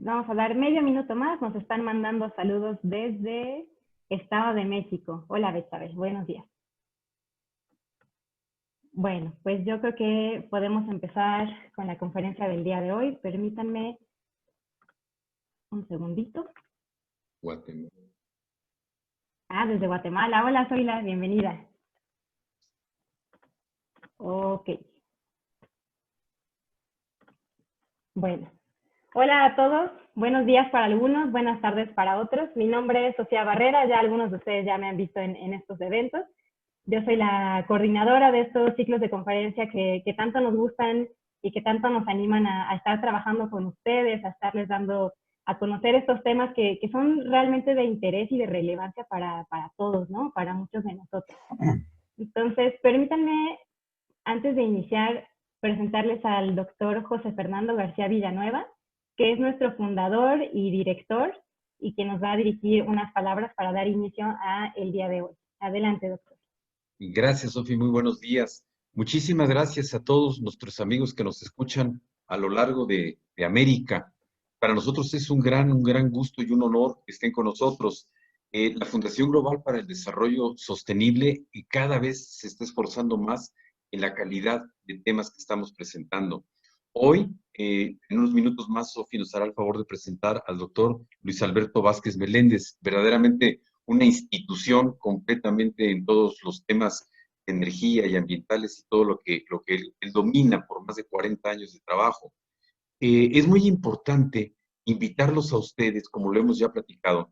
Vamos a dar medio minuto más. Nos están mandando saludos desde Estado de México. Hola, Betsabe, buenos días. Bueno, pues yo creo que podemos empezar con la conferencia del día de hoy. Permítanme un segundito. Guatemala. Desde Guatemala. Hola, Zoila, bienvenida. Ok. Bueno. Hola a todos. Buenos días para algunos, buenas tardes para otros. Mi nombre es Sofía Barrera. Ya algunos de ustedes ya me han visto en estos eventos. Yo soy la coordinadora de estos ciclos de conferencia que tanto nos gustan y que tanto nos animan a estar trabajando con ustedes, a estarles dando a conocer estos temas que son realmente de interés y de relevancia para todos, ¿no? Para muchos de nosotros. Entonces, permítanme, antes de iniciar, presentarles al doctor José Fernando García Villanueva, que es nuestro fundador y director y que nos va a dirigir unas palabras para dar inicio a el día de hoy. Adelante, doctor. Gracias, Sofi, muy buenos días. Muchísimas gracias a todos nuestros amigos que nos escuchan a lo largo de América. Para nosotros es un gran gusto y un honor que estén con nosotros. La Fundación Global para el Desarrollo Sostenible y cada vez se está esforzando más en la calidad de temas que estamos presentando. Hoy, en unos minutos más, Sofi nos hará el favor de presentar al doctor Luis Alberto Vázquez Meléndez, verdaderamente una institución completamente en todos los temas de energía y ambientales y todo lo que él domina por más de 40 años de trabajo. Es muy importante invitarlos a ustedes, como lo hemos ya platicado,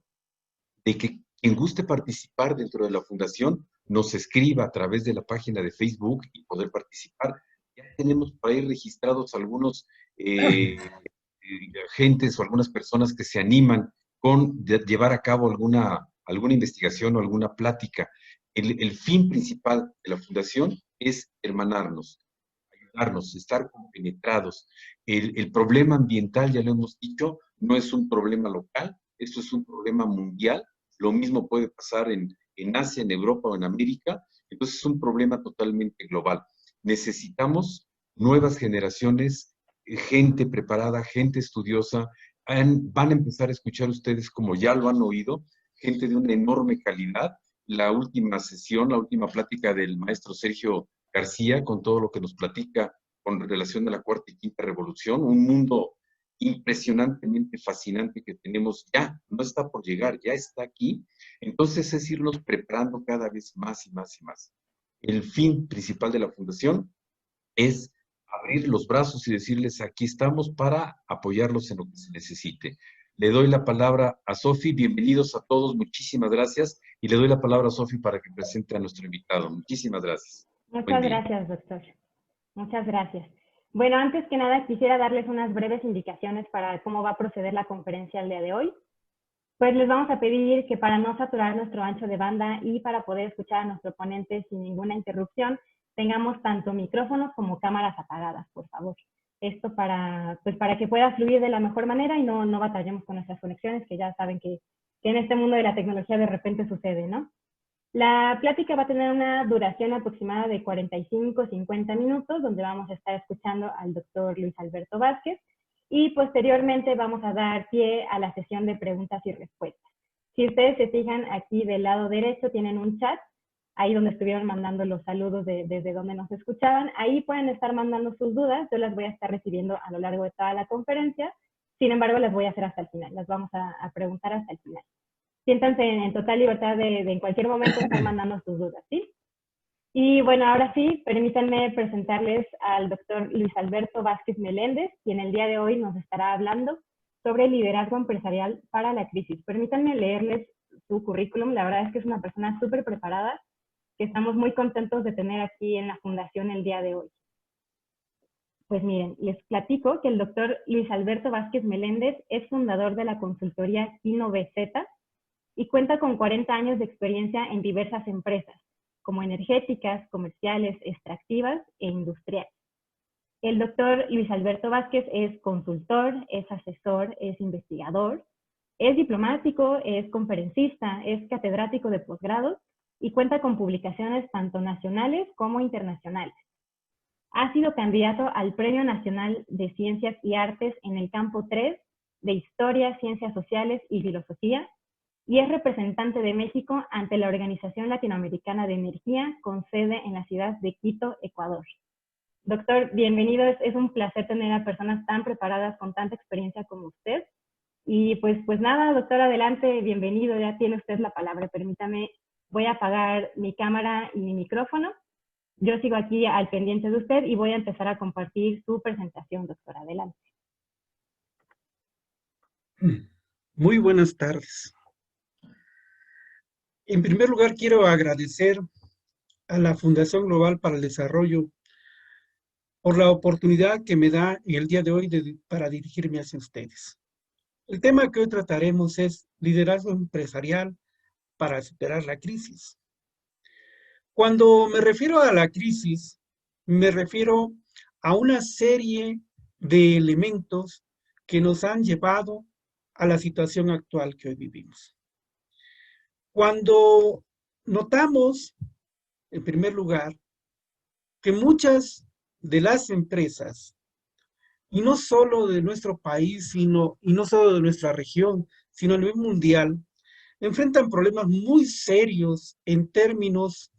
de que quien guste participar dentro de la fundación nos escriba a través de la página de Facebook y poder participar. Ya tenemos por ahí registrados algunos agentes o algunas personas que se animan con llevar a cabo alguna investigación o alguna plática. El fin principal de la fundación es hermanarnos, ayudarnos, estar compenetrados. El problema ambiental, ya lo hemos dicho, no es un problema local, esto es un problema mundial. Lo mismo puede pasar en Asia, en Europa o en América. Entonces es un problema totalmente global. Necesitamos nuevas generaciones, gente preparada, gente estudiosa. Van a empezar a escuchar ustedes, como ya lo han oído, gente de una enorme calidad. La última sesión, la última plática del maestro Sergio García, con todo lo que nos platica con relación a la cuarta y quinta revolución, un mundo impresionantemente fascinante que tenemos ya, no está por llegar, ya está aquí. Entonces es irnos preparando cada vez más y más y más. El fin principal de la fundación es abrir los brazos y decirles, aquí estamos para apoyarlos en lo que se necesite. Le doy la palabra a Sofi. Bienvenidos a todos, muchísimas gracias. Y le doy la palabra a Sofi para que presente a nuestro invitado. Muchísimas gracias. Buen Muchas día. gracias, doctor. Muchas gracias. Bueno, antes que nada quisiera darles unas breves indicaciones para cómo va a proceder la conferencia el día de hoy. Pues les vamos a pedir que para no saturar nuestro ancho de banda y para poder escuchar a nuestro ponente sin ninguna interrupción, tengamos tanto micrófonos como cámaras apagadas, por favor. Esto para que pueda fluir de la mejor manera y no batallemos con nuestras conexiones, que ya saben que en este mundo de la tecnología de repente sucede, ¿no? La plática va a tener una duración aproximada de 45-50 minutos, donde vamos a estar escuchando al doctor Luis Alberto Vázquez y posteriormente vamos a dar pie a la sesión de preguntas y respuestas. Si ustedes se fijan, aquí del lado derecho tienen un chat, ahí donde estuvieron mandando los saludos desde donde nos escuchaban. Ahí pueden estar mandando sus dudas, yo las voy a estar recibiendo a lo largo de toda la conferencia, sin embargo las voy a hacer hasta el final, las vamos a preguntar hasta el final. Siéntanse en total libertad de en cualquier momento estar mandando sus dudas, ¿sí? Y bueno, ahora sí, permítanme presentarles al doctor Luis Alberto Vázquez Meléndez, quien el día de hoy nos estará hablando sobre liderazgo empresarial para la crisis. Permítanme leerles su currículum, la verdad es que es una persona súper preparada, que estamos muy contentos de tener aquí en la Fundación el día de hoy. Pues miren, les platico que el doctor Luis Alberto Vázquez Meléndez es fundador de la consultoría InnoVZ, y cuenta con 40 años de experiencia en diversas empresas, como energéticas, comerciales, extractivas e industriales. El doctor Luis Alberto Vázquez es consultor, es asesor, es investigador, es diplomático, es conferencista, es catedrático de posgrado y cuenta con publicaciones tanto nacionales como internacionales. Ha sido candidato al Premio Nacional de Ciencias y Artes en el Campo 3 de Historia, Ciencias Sociales y Filosofía, y es representante de México ante la Organización Latinoamericana de Energía, con sede en la ciudad de Quito, Ecuador. Doctor, bienvenido. Es un placer tener a personas tan preparadas con tanta experiencia como usted. Y pues nada, doctor, adelante, bienvenido. Ya tiene usted la palabra. Permítame, voy a apagar mi cámara y mi micrófono. Yo sigo aquí al pendiente de usted y voy a empezar a compartir su presentación, doctor. Adelante. Muy buenas tardes. En primer lugar, quiero agradecer a la Fundación Global para el Desarrollo por la oportunidad que me da en el día de hoy para dirigirme hacia ustedes. El tema que hoy trataremos es liderazgo empresarial para superar la crisis. Cuando me refiero a la crisis, me refiero a una serie de elementos que nos han llevado a la situación actual que hoy vivimos. Cuando notamos, en primer lugar, que muchas de las empresas, y no solo de nuestro país, y no solo de nuestra región, sino a nivel mundial, enfrentan problemas muy serios en términos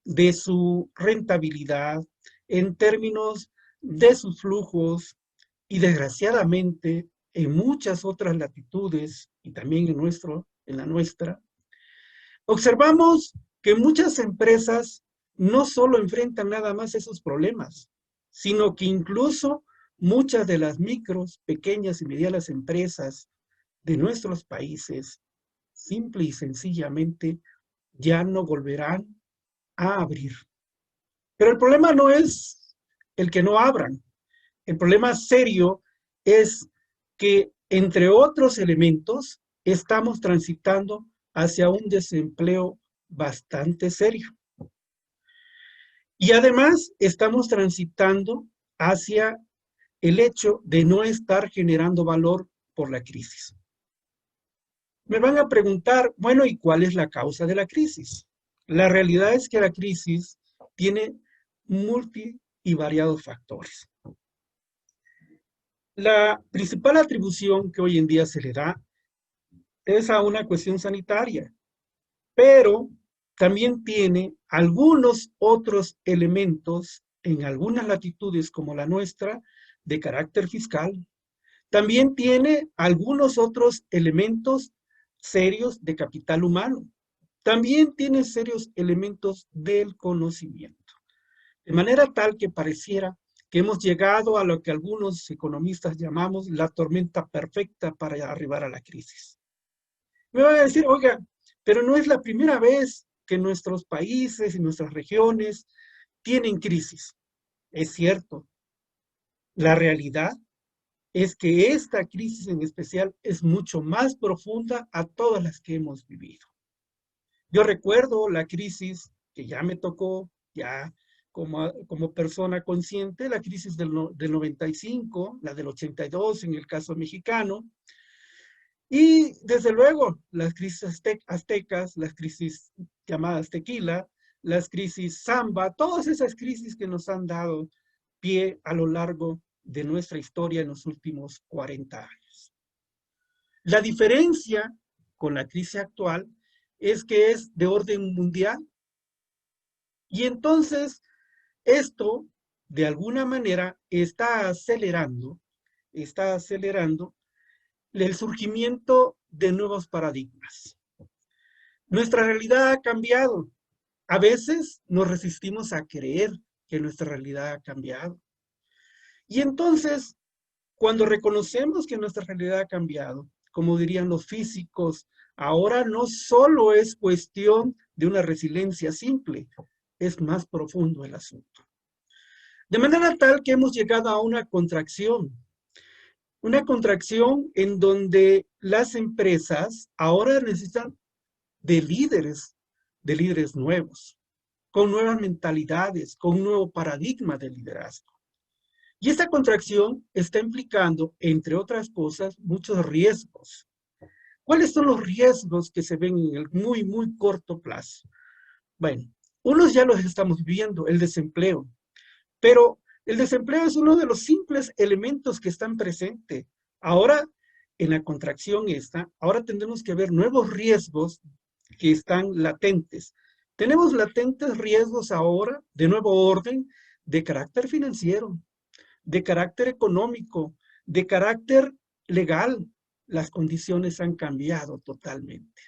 de su rentabilidad, en términos de sus flujos, y desgraciadamente en muchas otras latitudes, y también en la nuestra, observamos que muchas empresas no solo enfrentan nada más esos problemas, sino que incluso muchas de las micros, pequeñas y medianas empresas de nuestros países, simple y sencillamente, ya no volverán a abrir. Pero el problema no es el que no abran. El problema serio es que, entre otros elementos, estamos transitando hacia un desempleo bastante serio. Y además estamos transitando hacia el hecho de no estar generando valor por la crisis. Me van a preguntar, bueno, ¿y cuál es la causa de la crisis? La realidad es que la crisis tiene multi y variados factores. La principal atribución que hoy en día se le da es a una cuestión sanitaria, pero también tiene algunos otros elementos en algunas latitudes como la nuestra de carácter fiscal. También tiene algunos otros elementos serios de capital humano. También tiene serios elementos del conocimiento. De manera tal que pareciera que hemos llegado a lo que algunos economistas llamamos la tormenta perfecta para arribar a la crisis. Me van a decir, oiga, pero no es la primera vez que nuestros países y nuestras regiones tienen crisis. Es cierto. La realidad es que esta crisis en especial es mucho más profunda a todas las que hemos vivido. Yo recuerdo la crisis que ya me tocó, ya como persona consciente, la crisis del 95, la del 82 en el caso mexicano, y desde luego las crisis aztecas, las crisis llamadas tequila, las crisis samba, todas esas crisis que nos han dado pie a lo largo de nuestra historia en los últimos 40 años. La diferencia con la crisis actual es que es de orden mundial. Y entonces esto, de alguna manera, está acelerando el surgimiento de nuevos paradigmas. Nuestra realidad ha cambiado. A veces nos resistimos a creer que nuestra realidad ha cambiado. Y entonces, cuando reconocemos que nuestra realidad ha cambiado, como dirían los físicos, ahora no solo es cuestión de una resiliencia simple, es más profundo el asunto. De manera tal que hemos llegado a una contracción en donde las empresas ahora necesitan de líderes nuevos, con nuevas mentalidades, con un nuevo paradigma de liderazgo. Y esta contracción está implicando, entre otras cosas, muchos riesgos. ¿Cuáles son los riesgos que se ven en el muy, muy corto plazo? Bueno, unos ya los estamos viendo, el desempleo. Pero el desempleo es uno de los simples elementos que están presentes. Ahora, en la contracción esta, ahora tendremos que ver nuevos riesgos que están latentes. Tenemos latentes riesgos ahora de nuevo orden, de carácter financiero, de carácter económico, de carácter legal. Las condiciones han cambiado totalmente.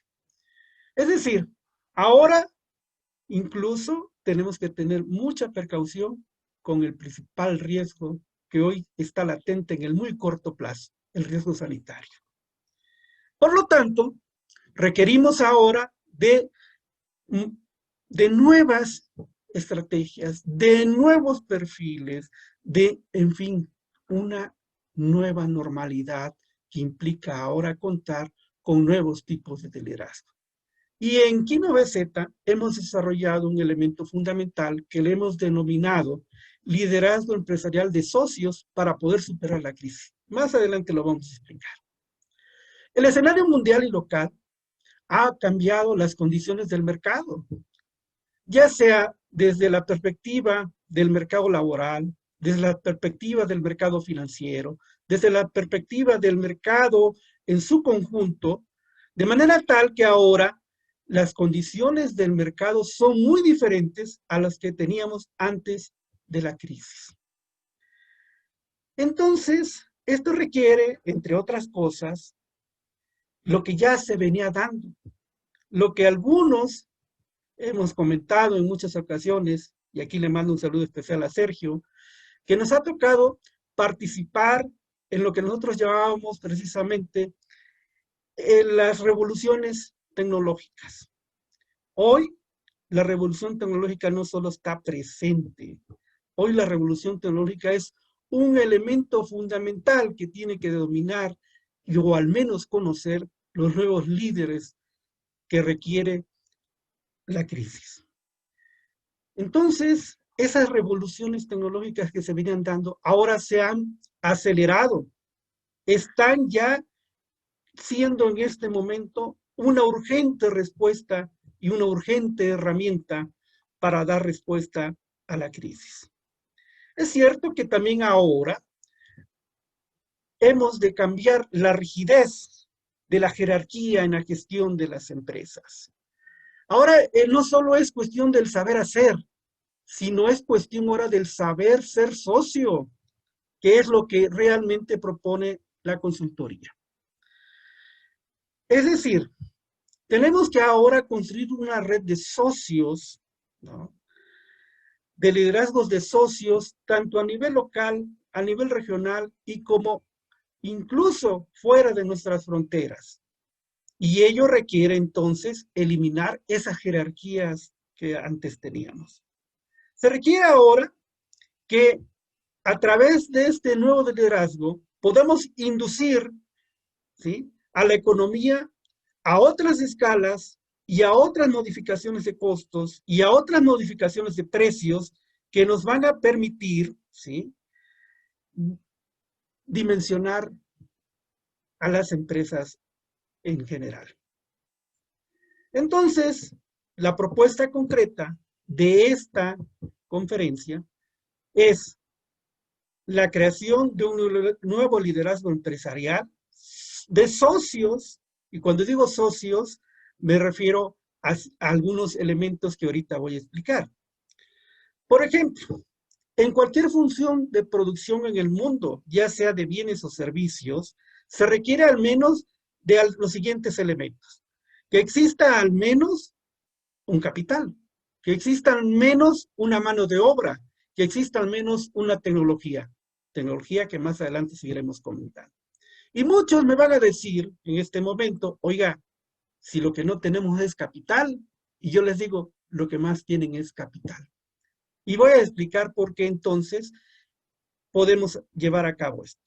Es decir, ahora incluso tenemos que tener mucha precaución con el principal riesgo que hoy está latente en el muy corto plazo, el riesgo sanitario. Por lo tanto, requerimos ahora de nuevas estrategias, de nuevos perfiles, de, en fin, una nueva normalidad que implica ahora contar con nuevos tipos de liderazgo. Y en KinoBZ hemos desarrollado un elemento fundamental que le hemos denominado liderazgo empresarial de socios para poder superar la crisis. Más adelante lo vamos a explicar. El escenario mundial y local ha cambiado las condiciones del mercado, ya sea desde la perspectiva del mercado laboral, desde la perspectiva del mercado financiero, desde la perspectiva del mercado en su conjunto, de manera tal que ahora las condiciones del mercado son muy diferentes a las que teníamos antes de la crisis. Entonces, esto requiere, entre otras cosas, lo que ya se venía dando, lo que algunos hemos comentado en muchas ocasiones, y aquí le mando un saludo especial a Sergio, que nos ha tocado participar en lo que nosotros llamábamos precisamente las revoluciones tecnológicas. Hoy la revolución tecnológica no solo está presente, hoy la revolución tecnológica es un elemento fundamental que tiene que dominar o al menos conocer los nuevos líderes que requiere la crisis. Entonces, esas revoluciones tecnológicas que se venían dando ahora se han acelerado, están ya siendo en este momento una urgente respuesta y una urgente herramienta para dar respuesta a la crisis. Es cierto que también ahora hemos de cambiar la rigidez de la jerarquía en la gestión de las empresas. Ahora no solo es cuestión del saber hacer, sino es cuestión ahora del saber ser socio, que es lo que realmente propone la consultoría. Es decir, tenemos que ahora construir una red de socios, ¿no?, de liderazgos de socios, tanto a nivel local, a nivel regional y como incluso fuera de nuestras fronteras. Y ello requiere entonces eliminar esas jerarquías que antes teníamos. Se requiere ahora que a través de este nuevo liderazgo podamos inducir, ¿sí?, a la economía a otras escalas y a otras modificaciones de costos y a otras modificaciones de precios que nos van a permitir, ¿sí?, dimensionar a las empresas en general. Entonces, la propuesta concreta de esta conferencia es la creación de un nuevo liderazgo empresarial de socios, y cuando digo socios, me refiero a algunos elementos que ahorita voy a explicar. Por ejemplo, en cualquier función de producción en el mundo, ya sea de bienes o servicios, se requiere al menos de los siguientes elementos. Que exista al menos un capital, que exista al menos una mano de obra, que exista al menos una tecnología que más adelante seguiremos comentando. Y muchos me van a decir en este momento, oiga, si lo que no tenemos es capital, y yo les digo, lo que más tienen es capital. Y voy a explicar por qué entonces podemos llevar a cabo esto.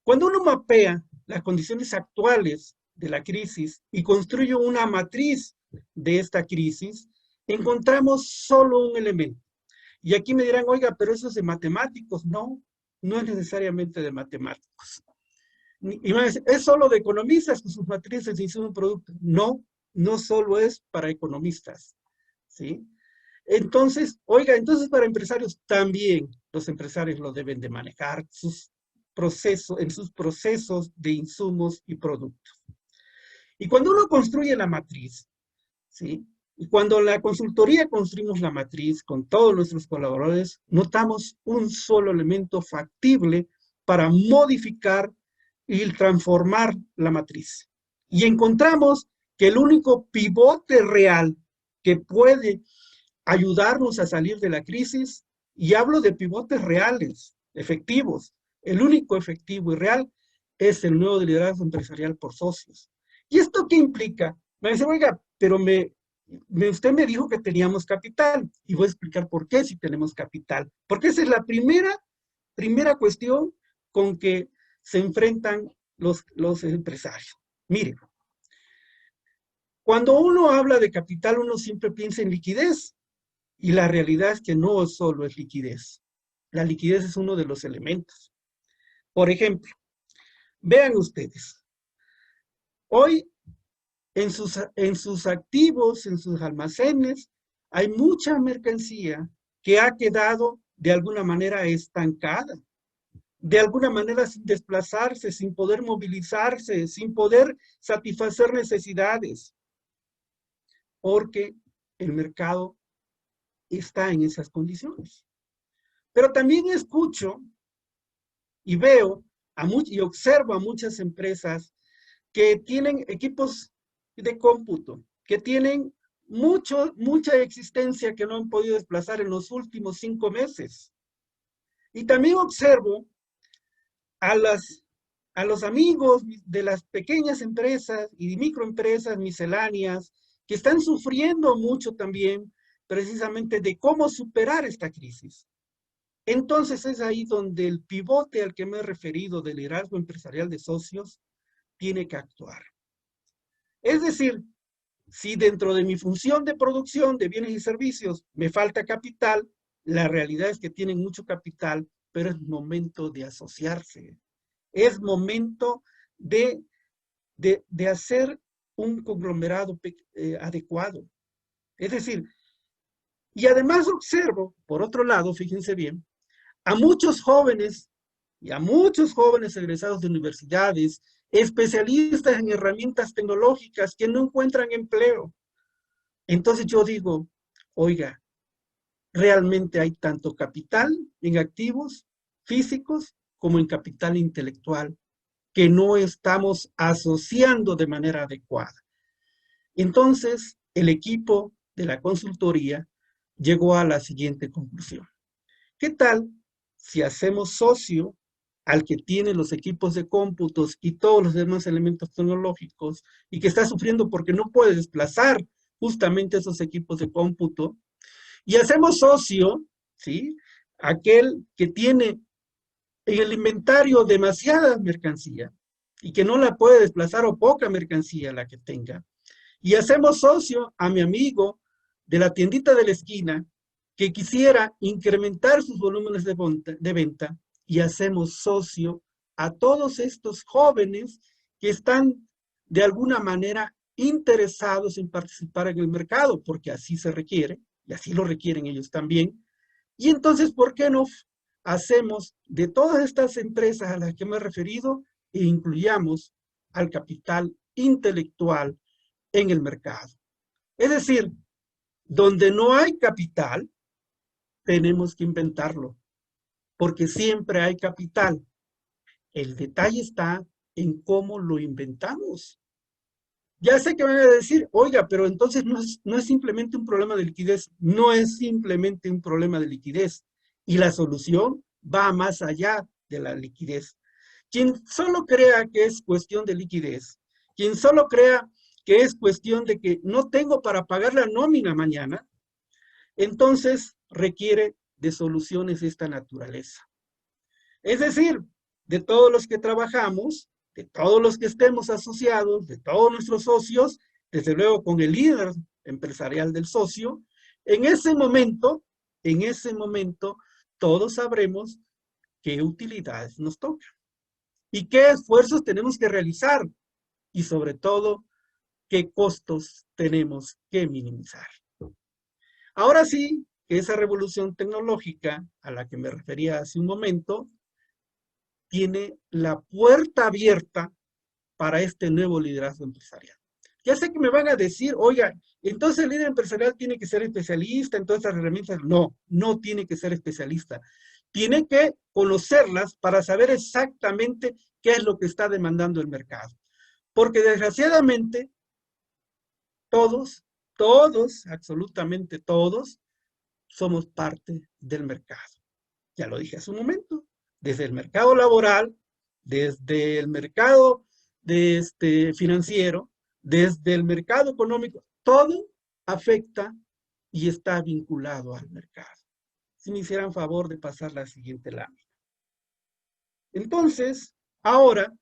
Cuando uno mapea las condiciones actuales de la crisis y construye una matriz de esta crisis, encontramos solo un elemento. Y aquí me dirán, oiga, pero eso es de matemáticos. No, no es necesariamente de matemáticos. Y me dicen, ¿es solo de economistas con sus matrices de insumo producto? No, no solo es para economistas, ¿sí? Entonces, oiga, entonces para empresarios también, los empresarios lo deben de manejar, sus en sus procesos de insumos y productos. Y cuando uno construye la matriz, ¿sí? Y cuando la consultoría construimos la matriz con todos nuestros colaboradores, notamos un solo elemento factible para modificar y transformar la matriz. Y encontramos que el único pivote real que puede ayudarnos a salir de la crisis, y hablo de pivotes reales, efectivos, el único efectivo y real es el nuevo liderazgo empresarial por socios. ¿Y esto qué implica? Me dice, oiga, pero usted me dijo que teníamos capital, y voy a explicar por qué si tenemos capital. Porque esa es la primera cuestión con que se enfrentan los empresarios. Miren, cuando uno habla de capital, uno siempre piensa en liquidez, y la realidad es que no solo es liquidez. La liquidez es uno de los elementos. Por ejemplo, vean ustedes, hoy en sus activos, en sus almacenes, hay mucha mercancía que ha quedado de alguna manera estancada, de alguna manera sin desplazarse, sin poder movilizarse, sin poder satisfacer necesidades, porque el mercado está en esas condiciones. Pero también escucho y veo y observo a muchas empresas que tienen equipos de cómputo, que tienen mucha existencia que no han podido desplazar en los últimos 5 meses. Y también observo a los amigos de las pequeñas empresas y microempresas misceláneas que están sufriendo mucho también precisamente de cómo superar esta crisis. Entonces es ahí donde el pivote al que me he referido del liderazgo empresarial de socios tiene que actuar. Es decir, si dentro de mi función de producción de bienes y servicios me falta capital, la realidad es que tienen mucho capital, pero es momento de asociarse. Es momento de hacer un conglomerado adecuado. Es decir, y además observo, por otro lado, fíjense bien, a muchos jóvenes egresados de universidades, especialistas en herramientas tecnológicas que no encuentran empleo. Entonces yo digo, oiga, realmente hay tanto capital en activos físicos como en capital intelectual que no estamos asociando de manera adecuada. Entonces, el equipo de la consultoría llegó a la siguiente conclusión. ¿Qué tal si hacemos socio al que tiene los equipos de cómputos y todos los demás elementos tecnológicos y que está sufriendo porque no puede desplazar justamente esos equipos de cómputo? Y hacemos socio, ¿sí?, aquel que tiene en el inventario demasiada mercancía y que no la puede desplazar o poca mercancía la que tenga. Y hacemos socio a mi amigo de la tiendita de la esquina que quisiera incrementar sus volúmenes de venta, y hacemos socio a todos estos jóvenes que están de alguna manera interesados en participar en el mercado, porque así se requiere, y así lo requieren ellos también. Y entonces, ¿por qué no hacemos de todas estas empresas a las que me he referido e incluyamos al capital intelectual en el mercado? Es decir, donde no hay capital, tenemos que inventarlo, porque siempre hay capital. El detalle está en cómo lo inventamos. Ya sé que van a decir, oiga, pero entonces no es simplemente un problema de liquidez. No es simplemente un problema de liquidez. Y la solución va más allá de la liquidez. Quien solo crea que es cuestión de liquidez, quien solo crea que es cuestión de que no tengo para pagar la nómina mañana, entonces requiere de soluciones de esta naturaleza. Es decir, de todos los que trabajamos, de todos los que estemos asociados, de todos nuestros socios, desde luego con el líder empresarial del socio, en ese momento, todos sabremos qué utilidades nos tocan y qué esfuerzos tenemos que realizar y sobre todo, qué costos tenemos que minimizar. Ahora sí, que esa revolución tecnológica a la que me refería hace un momento tiene la puerta abierta para este nuevo liderazgo empresarial. Ya sé que me van a decir, oiga, entonces el líder empresarial tiene que ser especialista en todas estas herramientas. No, no tiene que ser especialista. Tiene que conocerlas para saber exactamente qué es lo que está demandando el mercado. Porque desgraciadamente, todos, absolutamente todos, somos parte del mercado. Ya lo dije hace un momento, desde el mercado laboral, desde el mercado financiero, desde el mercado económico, todo afecta y está vinculado al mercado. Si me hicieran favor de pasar la siguiente lámina. Entonces, ahora,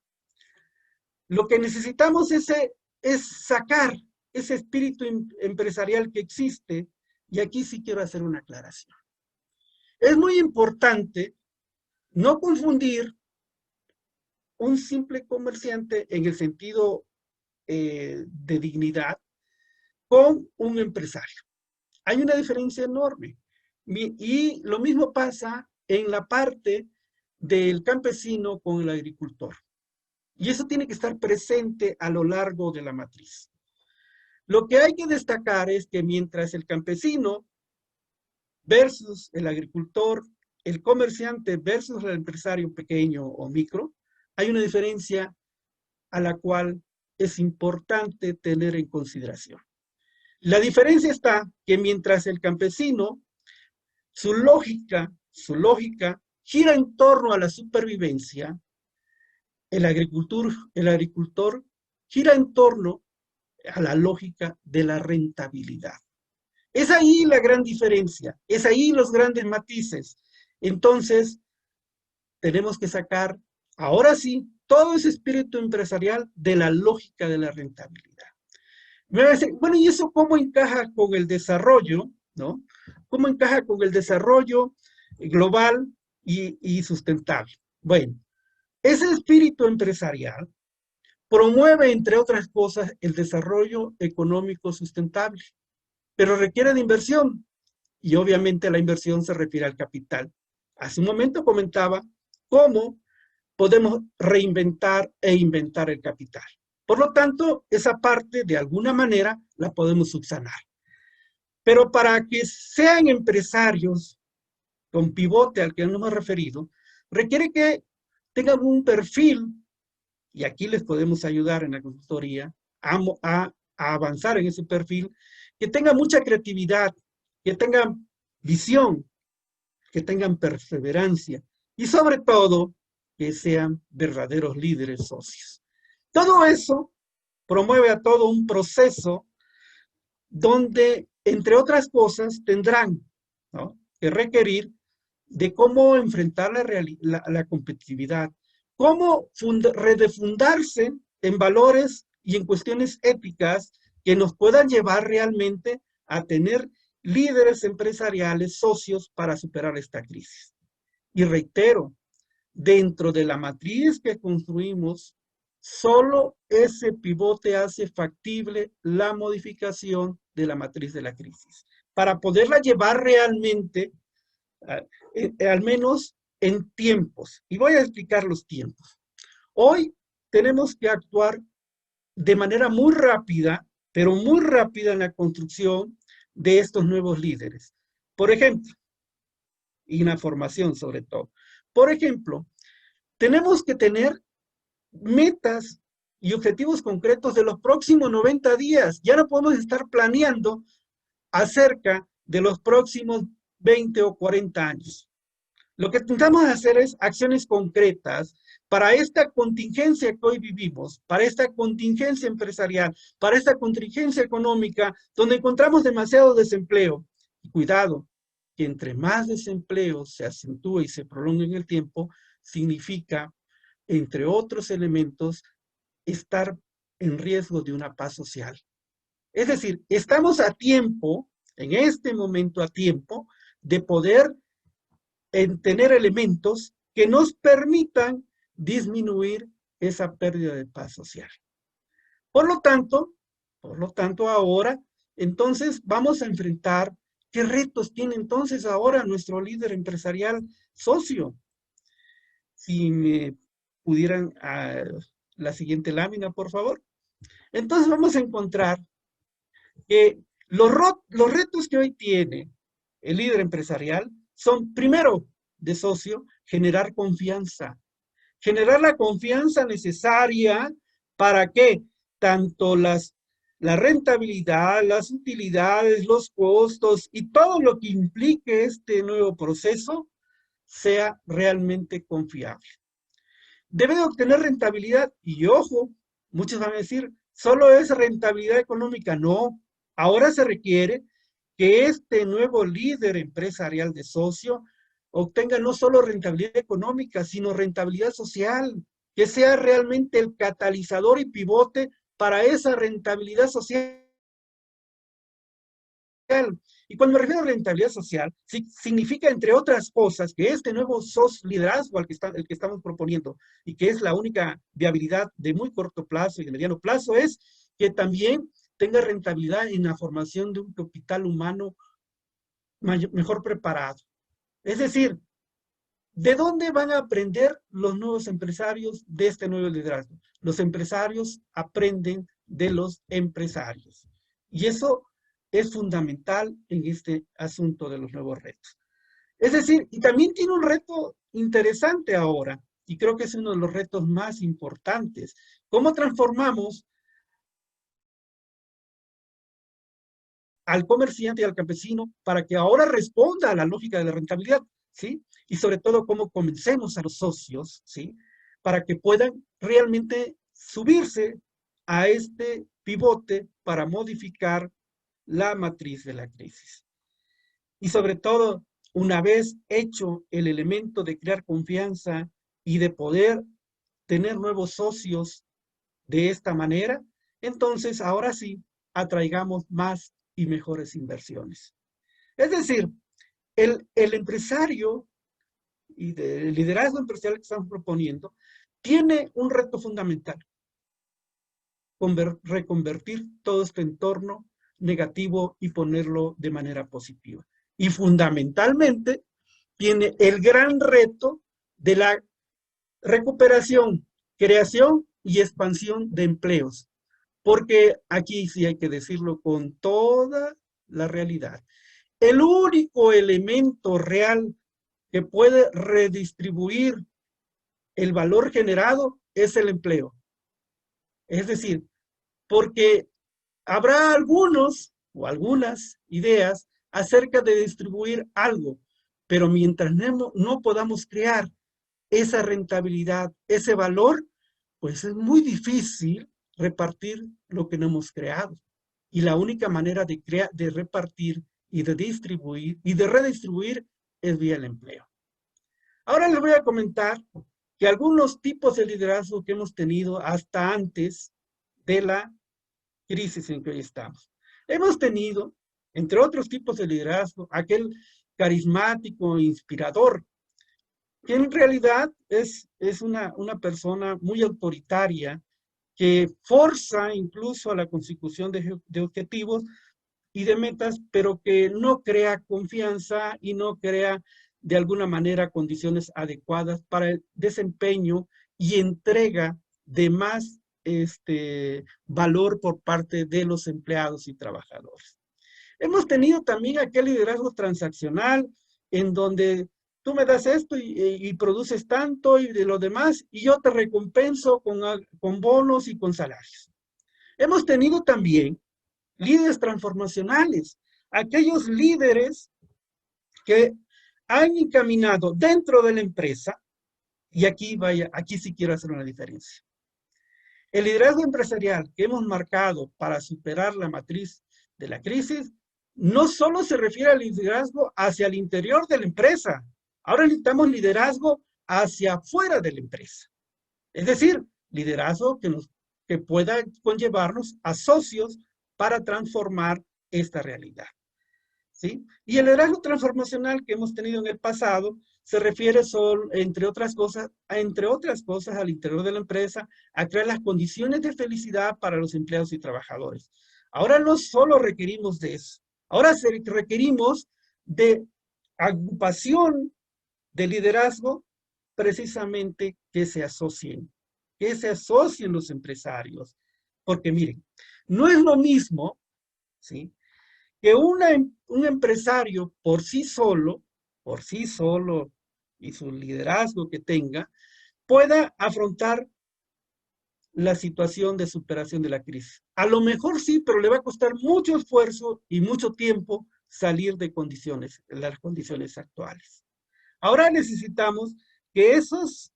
lo que necesitamos es sacar ese espíritu empresarial que existe, y aquí sí quiero hacer una aclaración. Es muy importante no confundir un simple comerciante en el sentido de dignidad con un empresario. Hay una diferencia enorme. Y lo mismo pasa en la parte del campesino con el agricultor. Y eso tiene que estar presente a lo largo de la matriz. Lo que hay que destacar es que mientras el campesino versus el agricultor, el comerciante versus el empresario pequeño o micro, hay una diferencia a la cual es importante tener en consideración. La diferencia está que mientras el campesino, su lógica gira en torno a la supervivencia, el agricultor gira en torno a la lógica de la rentabilidad. Es ahí la gran diferencia, es ahí los grandes matices. Entonces, tenemos que sacar, ahora sí, todo ese espíritu empresarial de la lógica de la rentabilidad. Me va a decir, bueno, ¿y eso cómo encaja con el desarrollo, no? ¿Cómo encaja con el desarrollo global y sustentable? Bueno, ese espíritu empresarial promueve, entre otras cosas, el desarrollo económico sustentable, pero requiere de inversión, y obviamente la inversión se refiere al capital. Hace un momento comentaba cómo podemos reinventar e inventar el capital. Por lo tanto, esa parte de alguna manera la podemos subsanar. Pero para que sean empresarios con pivote al que nos hemos referido, requiere que tengan un perfil, y aquí les podemos ayudar en la consultoría a avanzar en ese perfil, que tengan mucha creatividad, que tengan visión, que tengan perseverancia y sobre todo que sean verdaderos líderes socios. Todo eso promueve a todo un proceso donde, entre otras cosas, tendrán, ¿no?, que requerir de cómo enfrentar la competitividad, cómo redefundarse en valores y en cuestiones éticas que nos puedan llevar realmente a tener líderes empresariales socios para superar esta crisis. Y reitero, dentro de la matriz que construimos, solo ese pivote hace factible la modificación de la matriz de la crisis. Para poderla llevar realmente, al menos en tiempos. Y voy a explicar los tiempos. Hoy tenemos que actuar de manera muy rápida, pero muy rápida en la construcción de estos nuevos líderes. Por ejemplo, y en la formación sobre todo. Por ejemplo, tenemos que tener metas y objetivos concretos de los próximos 90 días. Ya no podemos estar planeando acerca de los próximos 20 o 40 años. Lo que intentamos hacer es acciones concretas para esta contingencia que hoy vivimos, para esta contingencia empresarial, para esta contingencia económica, donde encontramos demasiado desempleo. Y cuidado, que entre más desempleo se acentúe y se prolongue en el tiempo, significa, entre otros elementos, estar en riesgo de una paz social. Es decir, estamos a tiempo, en este momento a tiempo, de poder tener elementos que nos permitan disminuir esa pérdida de paz social. Por lo tanto, ahora, entonces vamos a enfrentar qué retos tiene entonces ahora nuestro líder empresarial socio. Si me pudieran la siguiente lámina, por favor. Entonces vamos a encontrar que los retos que hoy tiene el líder empresarial son, primero, de socio, generar confianza. Generar la confianza necesaria para que tanto la rentabilidad, las utilidades, los costos y todo lo que implique este nuevo proceso sea realmente confiable. Debe de obtener rentabilidad y ojo, muchos van a decir, solo es rentabilidad económica. No, ahora se requiere que este nuevo líder empresarial de socio obtenga no solo rentabilidad económica, sino rentabilidad social, que sea realmente el catalizador y pivote para esa rentabilidad social. Y cuando me refiero a rentabilidad social, significa, entre otras cosas, que este nuevo liderazgo el que estamos proponiendo y que es la única viabilidad de muy corto plazo y de mediano plazo, es que también tenga rentabilidad en la formación de un capital humano mejor preparado. Es decir, ¿de dónde van a aprender los nuevos empresarios de este nuevo liderazgo? Los empresarios aprenden de los empresarios. Y eso es fundamental en este asunto de los nuevos retos. Es decir, y también tiene un reto interesante ahora, y creo que es uno de los retos más importantes. ¿Cómo transformamos al comerciante y al campesino para que ahora responda a la lógica de la rentabilidad? ¿Sí? Y sobre todo, cómo convencemos a los socios, ¿sí? Para que puedan realmente subirse a este pivote para modificar la matriz de la crisis. Y sobre todo, una vez hecho el elemento de crear confianza y de poder tener nuevos socios de esta manera, entonces ahora sí atraigamos más y mejores inversiones. Es decir, el empresario y del liderazgo empresarial que estamos proponiendo tiene un reto fundamental: reconvertir todo este entorno negativo y ponerlo de manera positiva. Y fundamentalmente tiene el gran reto de la recuperación, creación y expansión de empleos. Porque aquí sí hay que decirlo con toda la realidad. El único elemento real que puede redistribuir el valor generado es el empleo. Es decir, porque habrá algunos o algunas ideas acerca de distribuir algo, pero mientras no podamos crear esa rentabilidad, ese valor, pues es muy difícil repartir lo que no hemos creado. Y la única manera de repartir y de distribuir y de redistribuir es vía el empleo. Ahora les voy a comentar que algunos tipos de liderazgo que hemos tenido hasta antes de la crisis en que hoy estamos. Hemos tenido, entre otros tipos de liderazgo, aquel carismático, inspirador, que en realidad es una persona muy autoritaria, que forza incluso a la consecución de objetivos y de metas, pero que no crea confianza y no crea de alguna manera condiciones adecuadas para el desempeño y entrega de más valor por parte de los empleados y trabajadores. Hemos tenido también aquel liderazgo transaccional en donde tú me das esto y produces tanto y de lo demás y yo te recompenso con bonos y con salarios. Hemos tenido también líderes transformacionales, aquellos líderes que han encaminado dentro de la empresa, y aquí sí quiero hacer una diferencia. El liderazgo empresarial que hemos marcado para superar la matriz de la crisis no solo se refiere al liderazgo hacia el interior de la empresa, ahora necesitamos liderazgo hacia afuera de la empresa. Es decir, liderazgo que pueda conllevarnos a socios para transformar esta realidad. ¿Sí? Y el liderazgo transformacional que hemos tenido en el pasado se refiere entre otras cosas, al interior de la empresa, a crear las condiciones de felicidad para los empleados y trabajadores. Ahora no solo requerimos de eso, ahora requerimos de agrupación de liderazgo precisamente que se asocien los empresarios. Porque miren, no es lo mismo, ¿sí?, que un empresario por sí solo y su liderazgo que tenga, pueda afrontar la situación de superación de la crisis. A lo mejor sí, pero le va a costar mucho esfuerzo y mucho tiempo salir de las condiciones actuales. Ahora necesitamos que esos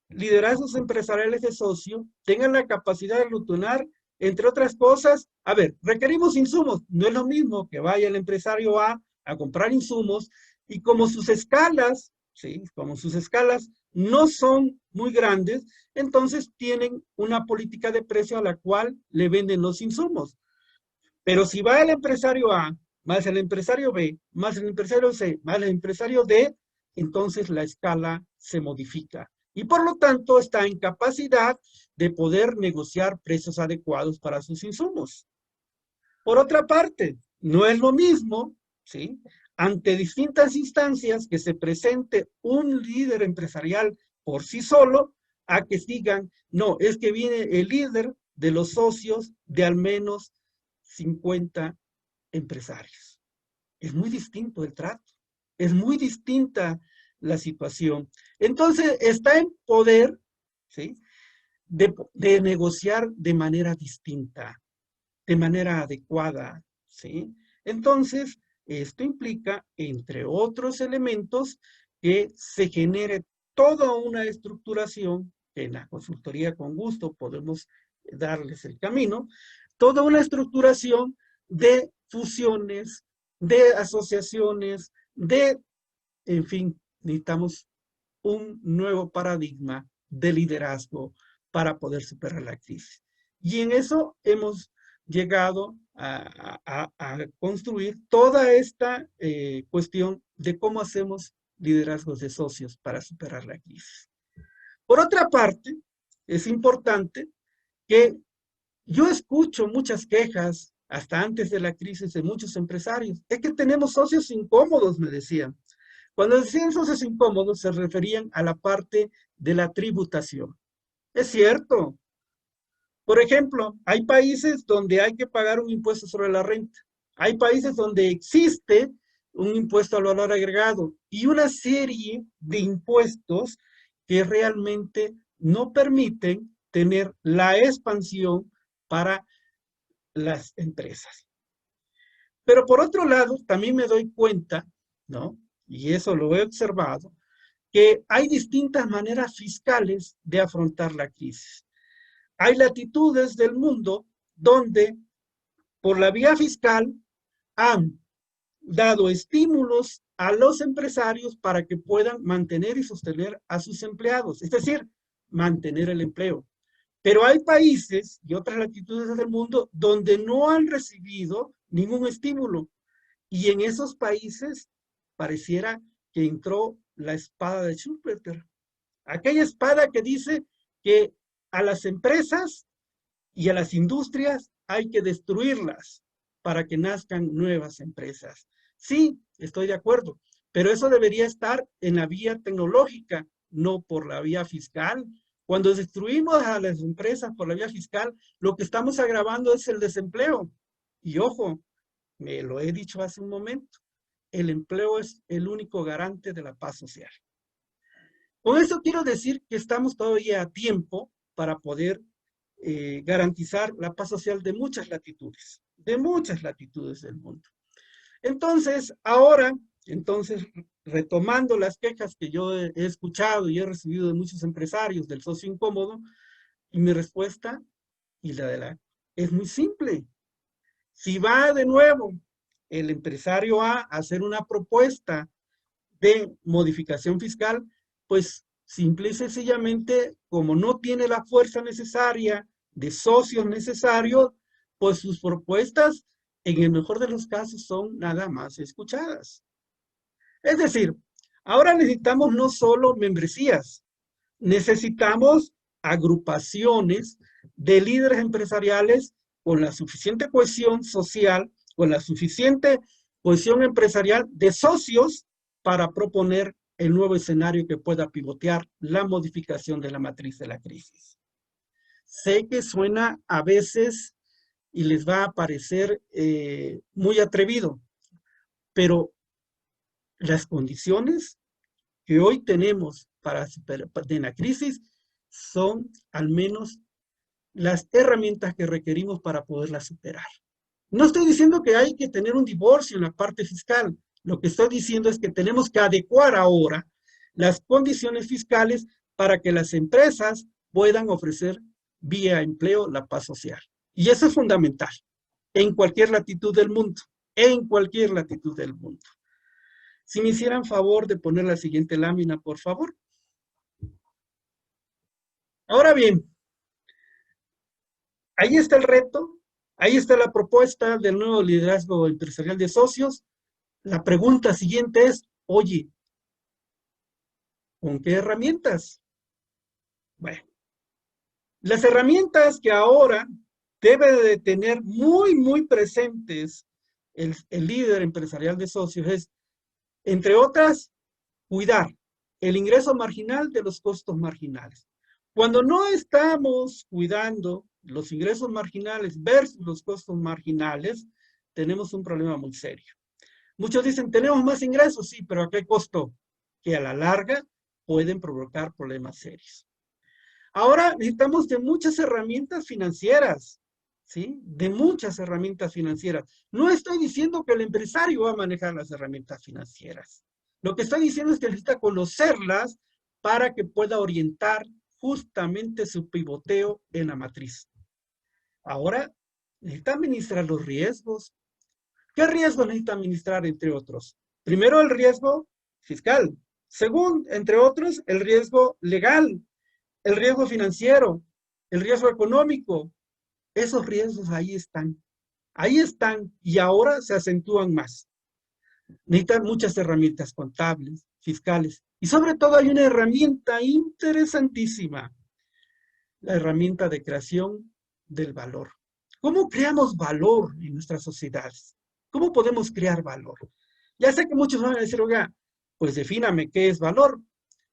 liderazgos empresariales de socio tengan la capacidad de aglutinar, entre otras cosas, a ver, requerimos insumos. No es lo mismo que vaya el empresario a comprar insumos y como sus escalas, ¿sí?, como sus escalas no son muy grandes, entonces tienen una política de precio a la cual le venden los insumos. Pero si va el empresario A, más el empresario B, más el empresario C, más el empresario D, entonces la escala se modifica. Y por lo tanto está en capacidad de poder negociar precios adecuados para sus insumos. Por otra parte, no es lo mismo, ¿sí?, ante distintas instancias que se presente un líder empresarial por sí solo, a que digan, no, es que viene el líder de los socios de al menos 50 empresarios. Es muy distinto el trato, es muy distinta la situación. Entonces, está en poder, ¿sí?, de negociar de manera distinta, de manera adecuada, ¿sí? Entonces, esto implica, entre otros elementos, que se genere toda una estructuración, que en la consultoría con gusto podemos darles el camino, toda una estructuración de fusiones, de asociaciones, en fin, necesitamos un nuevo paradigma de liderazgo para poder superar la crisis. Y en eso hemos llegado a construir toda esta cuestión de cómo hacemos liderazgos de socios para superar la crisis. Por otra parte, es importante que yo escucho muchas quejas, hasta antes de la crisis, de muchos empresarios. Es que tenemos socios incómodos, me decían. Cuando decían socios incómodos, se referían a la parte de la tributación. Es cierto. Por ejemplo, hay países donde hay que pagar un impuesto sobre la renta. Hay países donde existe un impuesto al valor agregado y una serie de impuestos que realmente no permiten tener la expansión para las empresas. Pero por otro lado, también me doy cuenta, ¿no?, y eso lo he observado, que hay distintas maneras fiscales de afrontar la crisis. Hay latitudes del mundo donde por la vía fiscal han dado estímulos a los empresarios para que puedan mantener y sostener a sus empleados, es decir, mantener el empleo. Pero hay países y otras latitudes del mundo donde no han recibido ningún estímulo. Y en esos países pareciera que entró la espada de Schumpeter. Aquella espada que dice que a las empresas y a las industrias hay que destruirlas para que nazcan nuevas empresas. Sí, estoy de acuerdo, pero eso debería estar en la vía tecnológica, no por la vía fiscal. Cuando destruimos a las empresas por la vía fiscal, lo que estamos agravando es el desempleo. Y ojo, me lo he dicho hace un momento, el empleo es el único garante de la paz social. Con eso quiero decir que estamos todavía a tiempo para poder garantizar la paz social de muchas latitudes del mundo. Entonces, ahora, retomando las quejas que yo he escuchado y he recibido de muchos empresarios del socio incómodo, y mi respuesta es muy simple. Si va de nuevo el empresario A a hacer una propuesta de modificación fiscal, pues simple y sencillamente, como no tiene la fuerza necesaria de socios necesarios, pues sus propuestas, en el mejor de los casos, son nada más escuchadas. Es decir, ahora necesitamos no solo membresías, necesitamos agrupaciones de líderes empresariales con la suficiente cohesión social, con la suficiente cohesión empresarial de socios para proponer el nuevo escenario que pueda pivotear la modificación de la matriz de la crisis. Sé que suena a veces y les va a parecer muy atrevido, pero las condiciones que hoy tenemos para superar la crisis son al menos las herramientas que requerimos para poderla superar. No estoy diciendo que hay que tener un divorcio en la parte fiscal. Lo que estoy diciendo es que tenemos que adecuar ahora las condiciones fiscales para que las empresas puedan ofrecer vía empleo la paz social. Y eso es fundamental en cualquier latitud del mundo, en cualquier latitud del mundo. Si me hicieran favor de poner la siguiente lámina, por favor. Ahora bien, ahí está el reto, ahí está la propuesta del nuevo liderazgo empresarial de socios. La pregunta siguiente es, oye, ¿con qué herramientas? Bueno, las herramientas que ahora debe de tener muy presentes el líder empresarial de socios es, entre otras, cuidar el ingreso marginal de los costos marginales. Cuando no estamos cuidando los ingresos marginales versus los costos marginales, tenemos un problema muy serio. Muchos dicen, tenemos más ingresos, sí, pero ¿a qué costo? Que a la larga pueden provocar problemas serios. Ahora necesitamos de muchas herramientas financieras, ¿sí? De muchas herramientas financieras. No estoy diciendo que el empresario va a manejar las herramientas financieras. Lo que estoy diciendo es que necesita conocerlas para que pueda orientar justamente su pivoteo en la matriz. Ahora, necesita administrar los riesgos. ¿Qué riesgos necesita administrar, entre otros? Primero, el riesgo fiscal. Segundo, entre otros, el riesgo legal, el riesgo financiero, el riesgo económico. Esos riesgos ahí están y ahora se acentúan más. Necesitan muchas herramientas contables, fiscales y sobre todo hay una herramienta interesantísima, la herramienta de creación del valor. ¿Cómo creamos valor en nuestras sociedades? ¿Cómo podemos crear valor? Ya sé que muchos van a decir, oiga, pues defíname qué es valor,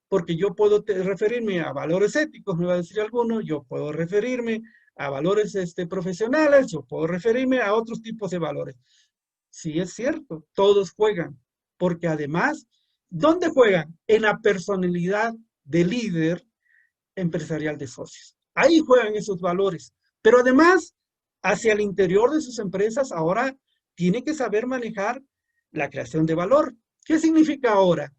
porque yo puedo referirme a valores éticos, me va a decir alguno, yo puedo referirme a valores profesionales, yo puedo referirme a otros tipos de valores. Sí, es cierto, todos juegan, porque además, ¿dónde juegan? En la personalidad del líder empresarial de socios. Ahí juegan esos valores, pero además, hacia el interior de sus empresas, ahora tiene que saber manejar la creación de valor. ¿Qué significa ahora?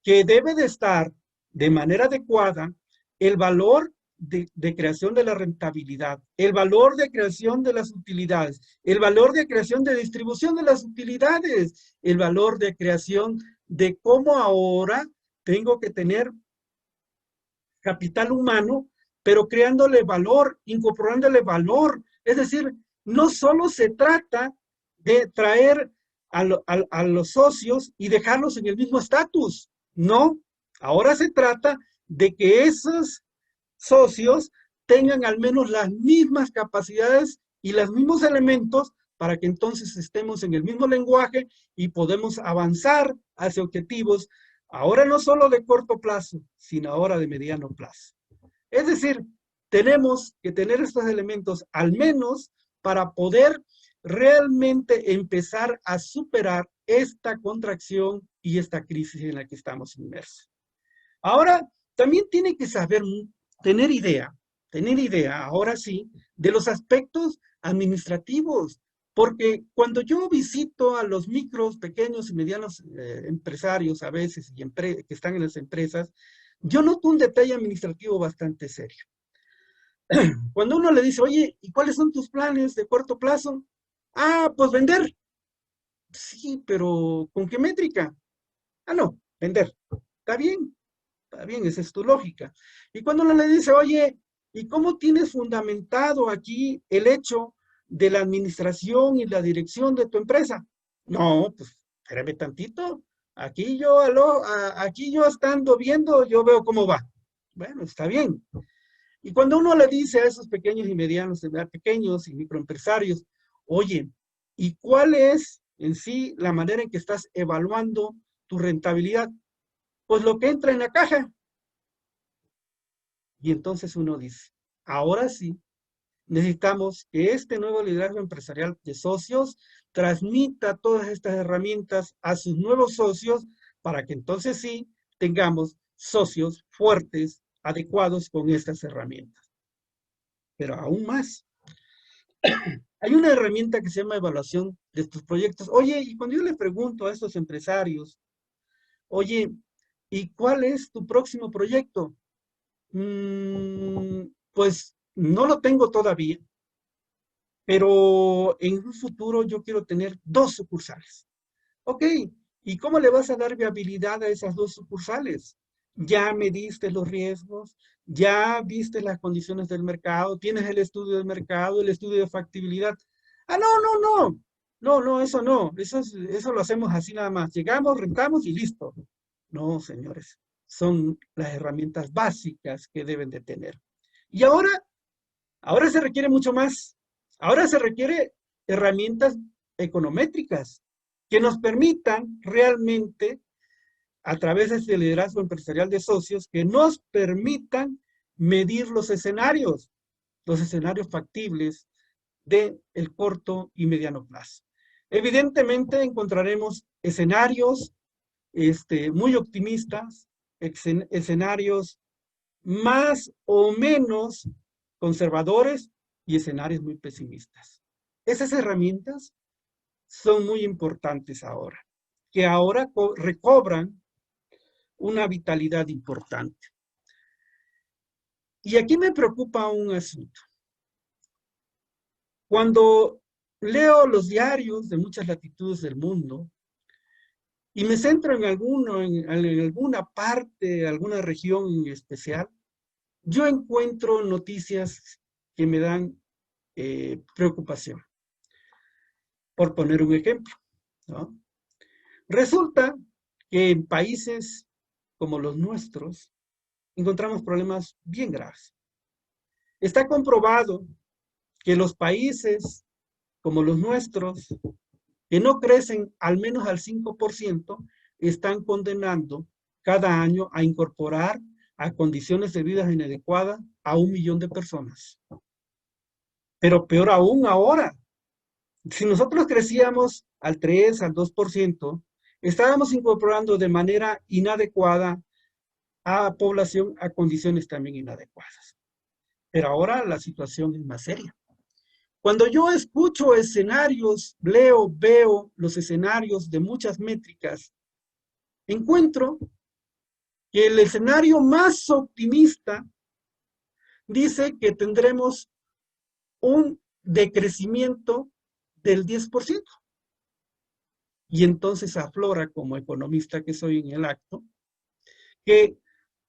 Que debe de estar de manera adecuada el valor de creación de la rentabilidad, el valor de creación de las utilidades, el valor de creación de distribución de las utilidades, el valor de creación de cómo ahora tengo que tener capital humano, pero creándole valor, incorporándole valor. Es decir, no solo se trata de traer a los socios y dejarlos en el mismo estatus, no. Ahora se trata de que esos socios tengan al menos las mismas capacidades y los mismos elementos para que entonces estemos en el mismo lenguaje y podemos avanzar hacia objetivos, ahora no solo de corto plazo, sino ahora de mediano plazo. Es decir, tenemos que tener estos elementos al menos para poder realmente empezar a superar esta contracción y esta crisis en la que estamos inmersos. Ahora, también tiene que saber, tener idea, ahora sí, de los aspectos administrativos, porque cuando yo visito a los micros, pequeños y medianos empresarios a veces que están en las empresas, yo noto un detalle administrativo bastante serio. Cuando uno le dice, oye, ¿y cuáles son tus planes de corto plazo? Ah, pues vender. Sí, pero ¿con qué métrica? Ah, no, vender. Está bien, esa es tu lógica. Y cuando uno le dice, oye, ¿y cómo tienes fundamentado aquí el hecho de la administración y la dirección de tu empresa? No, pues, espérame tantito. Aquí yo estando viendo, yo veo cómo va. Bueno, está bien. Y cuando uno le dice a esos pequeños y medianos, pequeños y microempresarios, oye, ¿y cuál es en sí la manera en que estás evaluando tu rentabilidad? pues lo que entra en la caja. Y entonces uno dice, ahora sí, necesitamos que este nuevo liderazgo empresarial de socios transmita todas estas herramientas a sus nuevos socios para que entonces sí tengamos socios fuertes, adecuados con estas herramientas. Pero aún más, hay una herramienta que se llama evaluación de estos proyectos. Oye, y cuando yo les pregunto a estos empresarios, oye, ¿y cuál es tu próximo proyecto? Pues no lo tengo todavía, pero en un futuro yo quiero tener 2 sucursales. Ok, ¿y cómo le vas a dar viabilidad a esas 2 sucursales? Ya mediste los riesgos, ya viste las condiciones del mercado, tienes el estudio del mercado, el estudio de factibilidad. Ah, no, eso lo hacemos así nada más. Llegamos, rentamos y listo. No, señores, son las herramientas básicas que deben de tener. Y ahora se requiere mucho más. Ahora se requiere herramientas econométricas que nos permitan realmente, a través de este liderazgo empresarial de socios, que nos permitan medir los escenarios factibles del corto y mediano plazo. Evidentemente encontraremos escenarios muy optimistas, escenarios más o menos conservadores y escenarios muy pesimistas. Esas herramientas son muy importantes ahora, que ahora recobran una vitalidad importante. Y aquí me preocupa un asunto. Cuando leo los diarios de muchas latitudes del mundo y me centro en alguna parte, alguna región en especial, yo encuentro noticias que me dan preocupación. Por poner un ejemplo, ¿no? Resulta que en países como los nuestros encontramos problemas bien graves. Está comprobado que los países como los nuestros, que no crecen al menos al 5%, están condenando cada año a incorporar a condiciones de vida inadecuadas a 1 millón de personas. Pero peor aún ahora, si nosotros crecíamos al 3, al 2%, estábamos incorporando de manera inadecuada a población a condiciones también inadecuadas. Pero ahora la situación es más seria. Cuando yo escucho escenarios, veo los escenarios de muchas métricas, encuentro que el escenario más optimista dice que tendremos un decrecimiento del 10%. Y entonces aflora, como economista que soy en el acto, que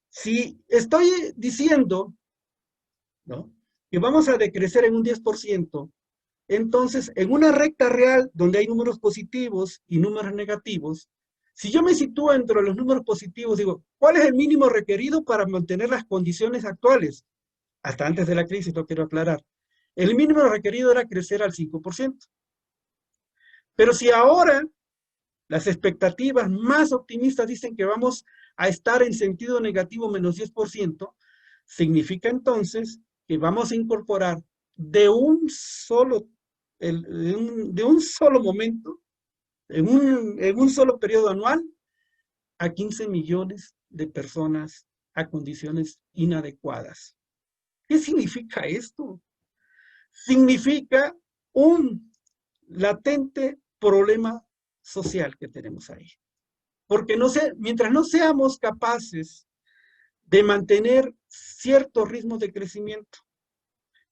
si estoy diciendo, ¿no?, que vamos a decrecer en un 10%, entonces en una recta real donde hay números positivos y números negativos, si yo me sitúo entre los números positivos, digo, ¿cuál es el mínimo requerido para mantener las condiciones actuales? Hasta antes de la crisis, lo quiero aclarar. El mínimo requerido era crecer al 5%. Pero si ahora las expectativas más optimistas dicen que vamos a estar en sentido negativo menos 10%, significa entonces que vamos a incorporar de un solo momento, en un solo periodo anual, a 15 millones de personas a condiciones inadecuadas. ¿Qué significa esto? Significa un latente problema social que tenemos ahí. Porque mientras no seamos capaces de mantener cierto ritmo de crecimiento,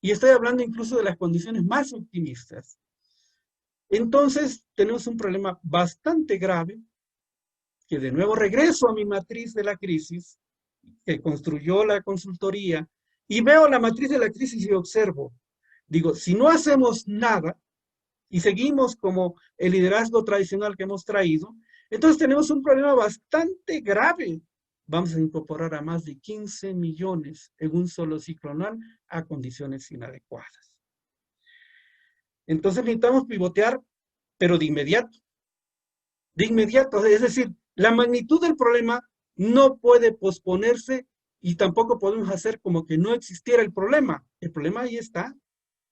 y estoy hablando incluso de las condiciones más optimistas, entonces tenemos un problema bastante grave, que de nuevo regreso a mi matriz de la crisis, que construyó la consultoría, y veo la matriz de la crisis y observo, digo, si no hacemos nada, y seguimos como el liderazgo tradicional que hemos traído, entonces tenemos un problema bastante grave. Vamos a incorporar a más de 15 millones en un solo ciclo anual a condiciones inadecuadas. Entonces necesitamos pivotear, pero de inmediato. De inmediato, es decir, la magnitud del problema no puede posponerse y tampoco podemos hacer como que no existiera el problema. El problema ahí está.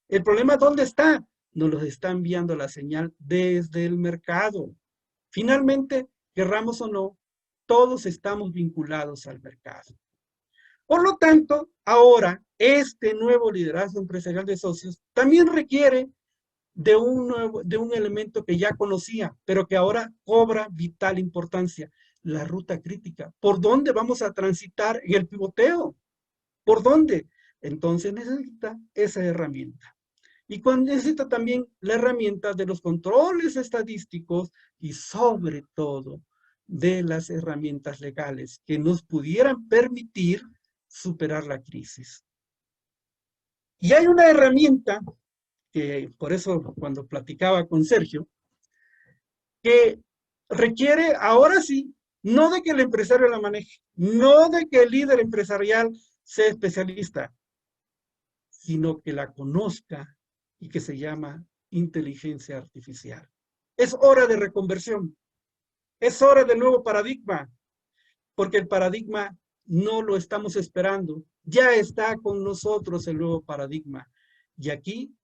¿El problema dónde está? Nos los está enviando la señal desde el mercado. Finalmente, querramos o no, todos estamos vinculados al mercado. Por lo tanto, ahora este nuevo liderazgo empresarial de socios también requiere de un elemento que ya conocía, pero que ahora cobra vital importancia, la ruta crítica. ¿Por dónde vamos a transitar en el pivoteo? ¿Por dónde? Entonces necesita esa herramienta. Y necesita también la herramienta de los controles estadísticos y sobre todo de las herramientas legales que nos pudieran permitir superar la crisis. Y hay una herramienta que por eso cuando platicaba con Sergio, que requiere ahora sí, no de que el empresario la maneje, no de que el líder empresarial sea especialista, sino que la conozca y que se llama inteligencia artificial. Es hora de reconversión, es hora del nuevo paradigma, porque el paradigma no lo estamos esperando, ya está con nosotros el nuevo paradigma. Y aquí,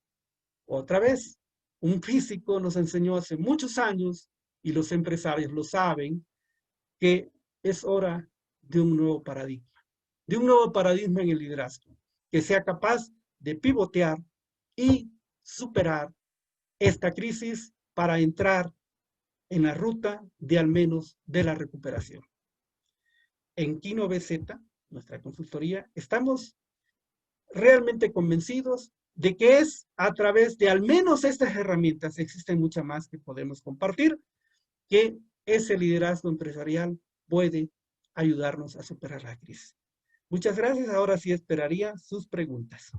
otra vez, un físico nos enseñó hace muchos años, y los empresarios lo saben, que es hora de un nuevo paradigma en el liderazgo, que sea capaz de pivotear y superar esta crisis para entrar en la ruta de al menos de la recuperación. En Kino BZ, nuestra consultoría, estamos realmente convencidos de que es a través de al menos estas herramientas, existen muchas más que podemos compartir, que ese liderazgo empresarial puede ayudarnos a superar la crisis. Muchas gracias. Ahora sí esperaría sus preguntas.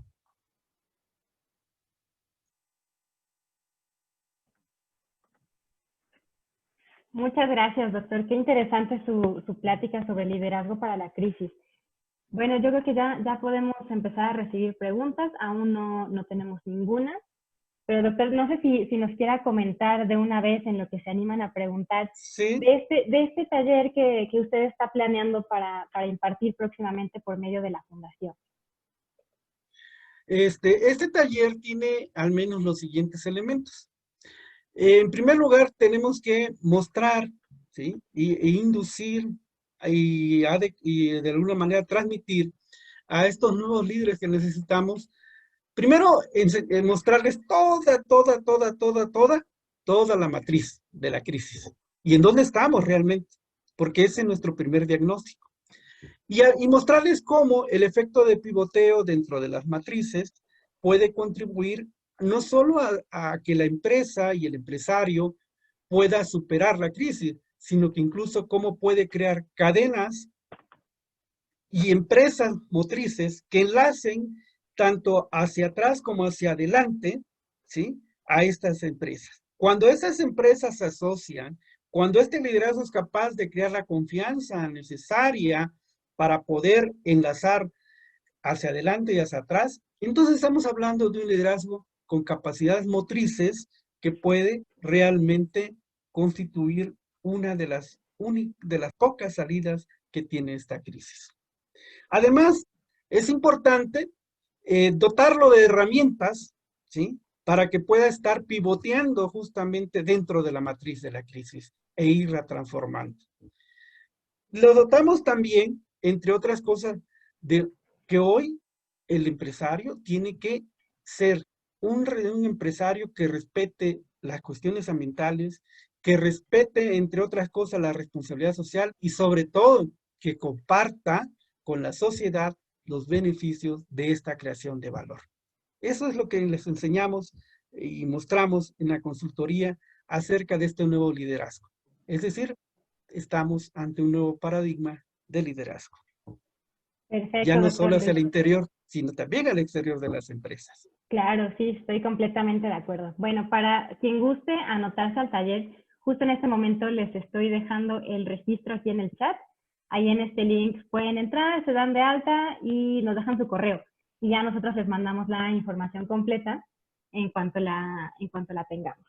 Muchas gracias, doctor. Qué interesante su plática sobre liderazgo para la crisis. Bueno, yo creo que ya podemos empezar a recibir preguntas. Aún no tenemos ninguna. Pero, doctor, no sé si nos quiera comentar de una vez en lo que se animan a preguntar Sí. de este taller que usted está planeando para impartir próximamente por medio de la fundación. Este taller tiene al menos los siguientes elementos. En primer lugar, tenemos que mostrar, ¿sí? e inducir y de alguna manera transmitir a estos nuevos líderes que necesitamos. Primero, mostrarles toda la matriz de la crisis. Y en dónde estamos realmente, porque ese es nuestro primer diagnóstico. Y mostrarles cómo el efecto de pivoteo dentro de las matrices puede contribuir no solo a que la empresa y el empresario pueda superar la crisis, sino que incluso cómo puede crear cadenas y empresas motrices que enlacen tanto hacia atrás como hacia adelante, ¿sí? A estas empresas. Cuando esas empresas se asocian, cuando este liderazgo es capaz de crear la confianza necesaria para poder enlazar hacia adelante y hacia atrás, entonces estamos hablando de un liderazgo con capacidades motrices que puede realmente constituir una de las pocas salidas que tiene esta crisis. Además, es importante dotarlo de herramientas, ¿sí? Para que pueda estar pivoteando justamente dentro de la matriz de la crisis e irla transformando. Lo dotamos también, entre otras cosas, de que hoy el empresario tiene que ser un empresario que respete las cuestiones ambientales, que respete, entre otras cosas, la responsabilidad social y sobre todo que comparta con la sociedad los beneficios de esta creación de valor. Eso es lo que les enseñamos y mostramos en la consultoría acerca de este nuevo liderazgo. Es decir, estamos ante un nuevo paradigma de liderazgo. Perfecto, Ya no doctor solo hacia Luis. el interior, sino también al exterior de las empresas. Claro, sí, estoy completamente de acuerdo. Bueno, para quien guste anotarse al taller, justo en este momento les estoy dejando el registro aquí en el chat. Ahí en este link pueden entrar, se dan de alta y nos dejan su correo. Y ya nosotros les mandamos la información completa en cuanto la tengamos.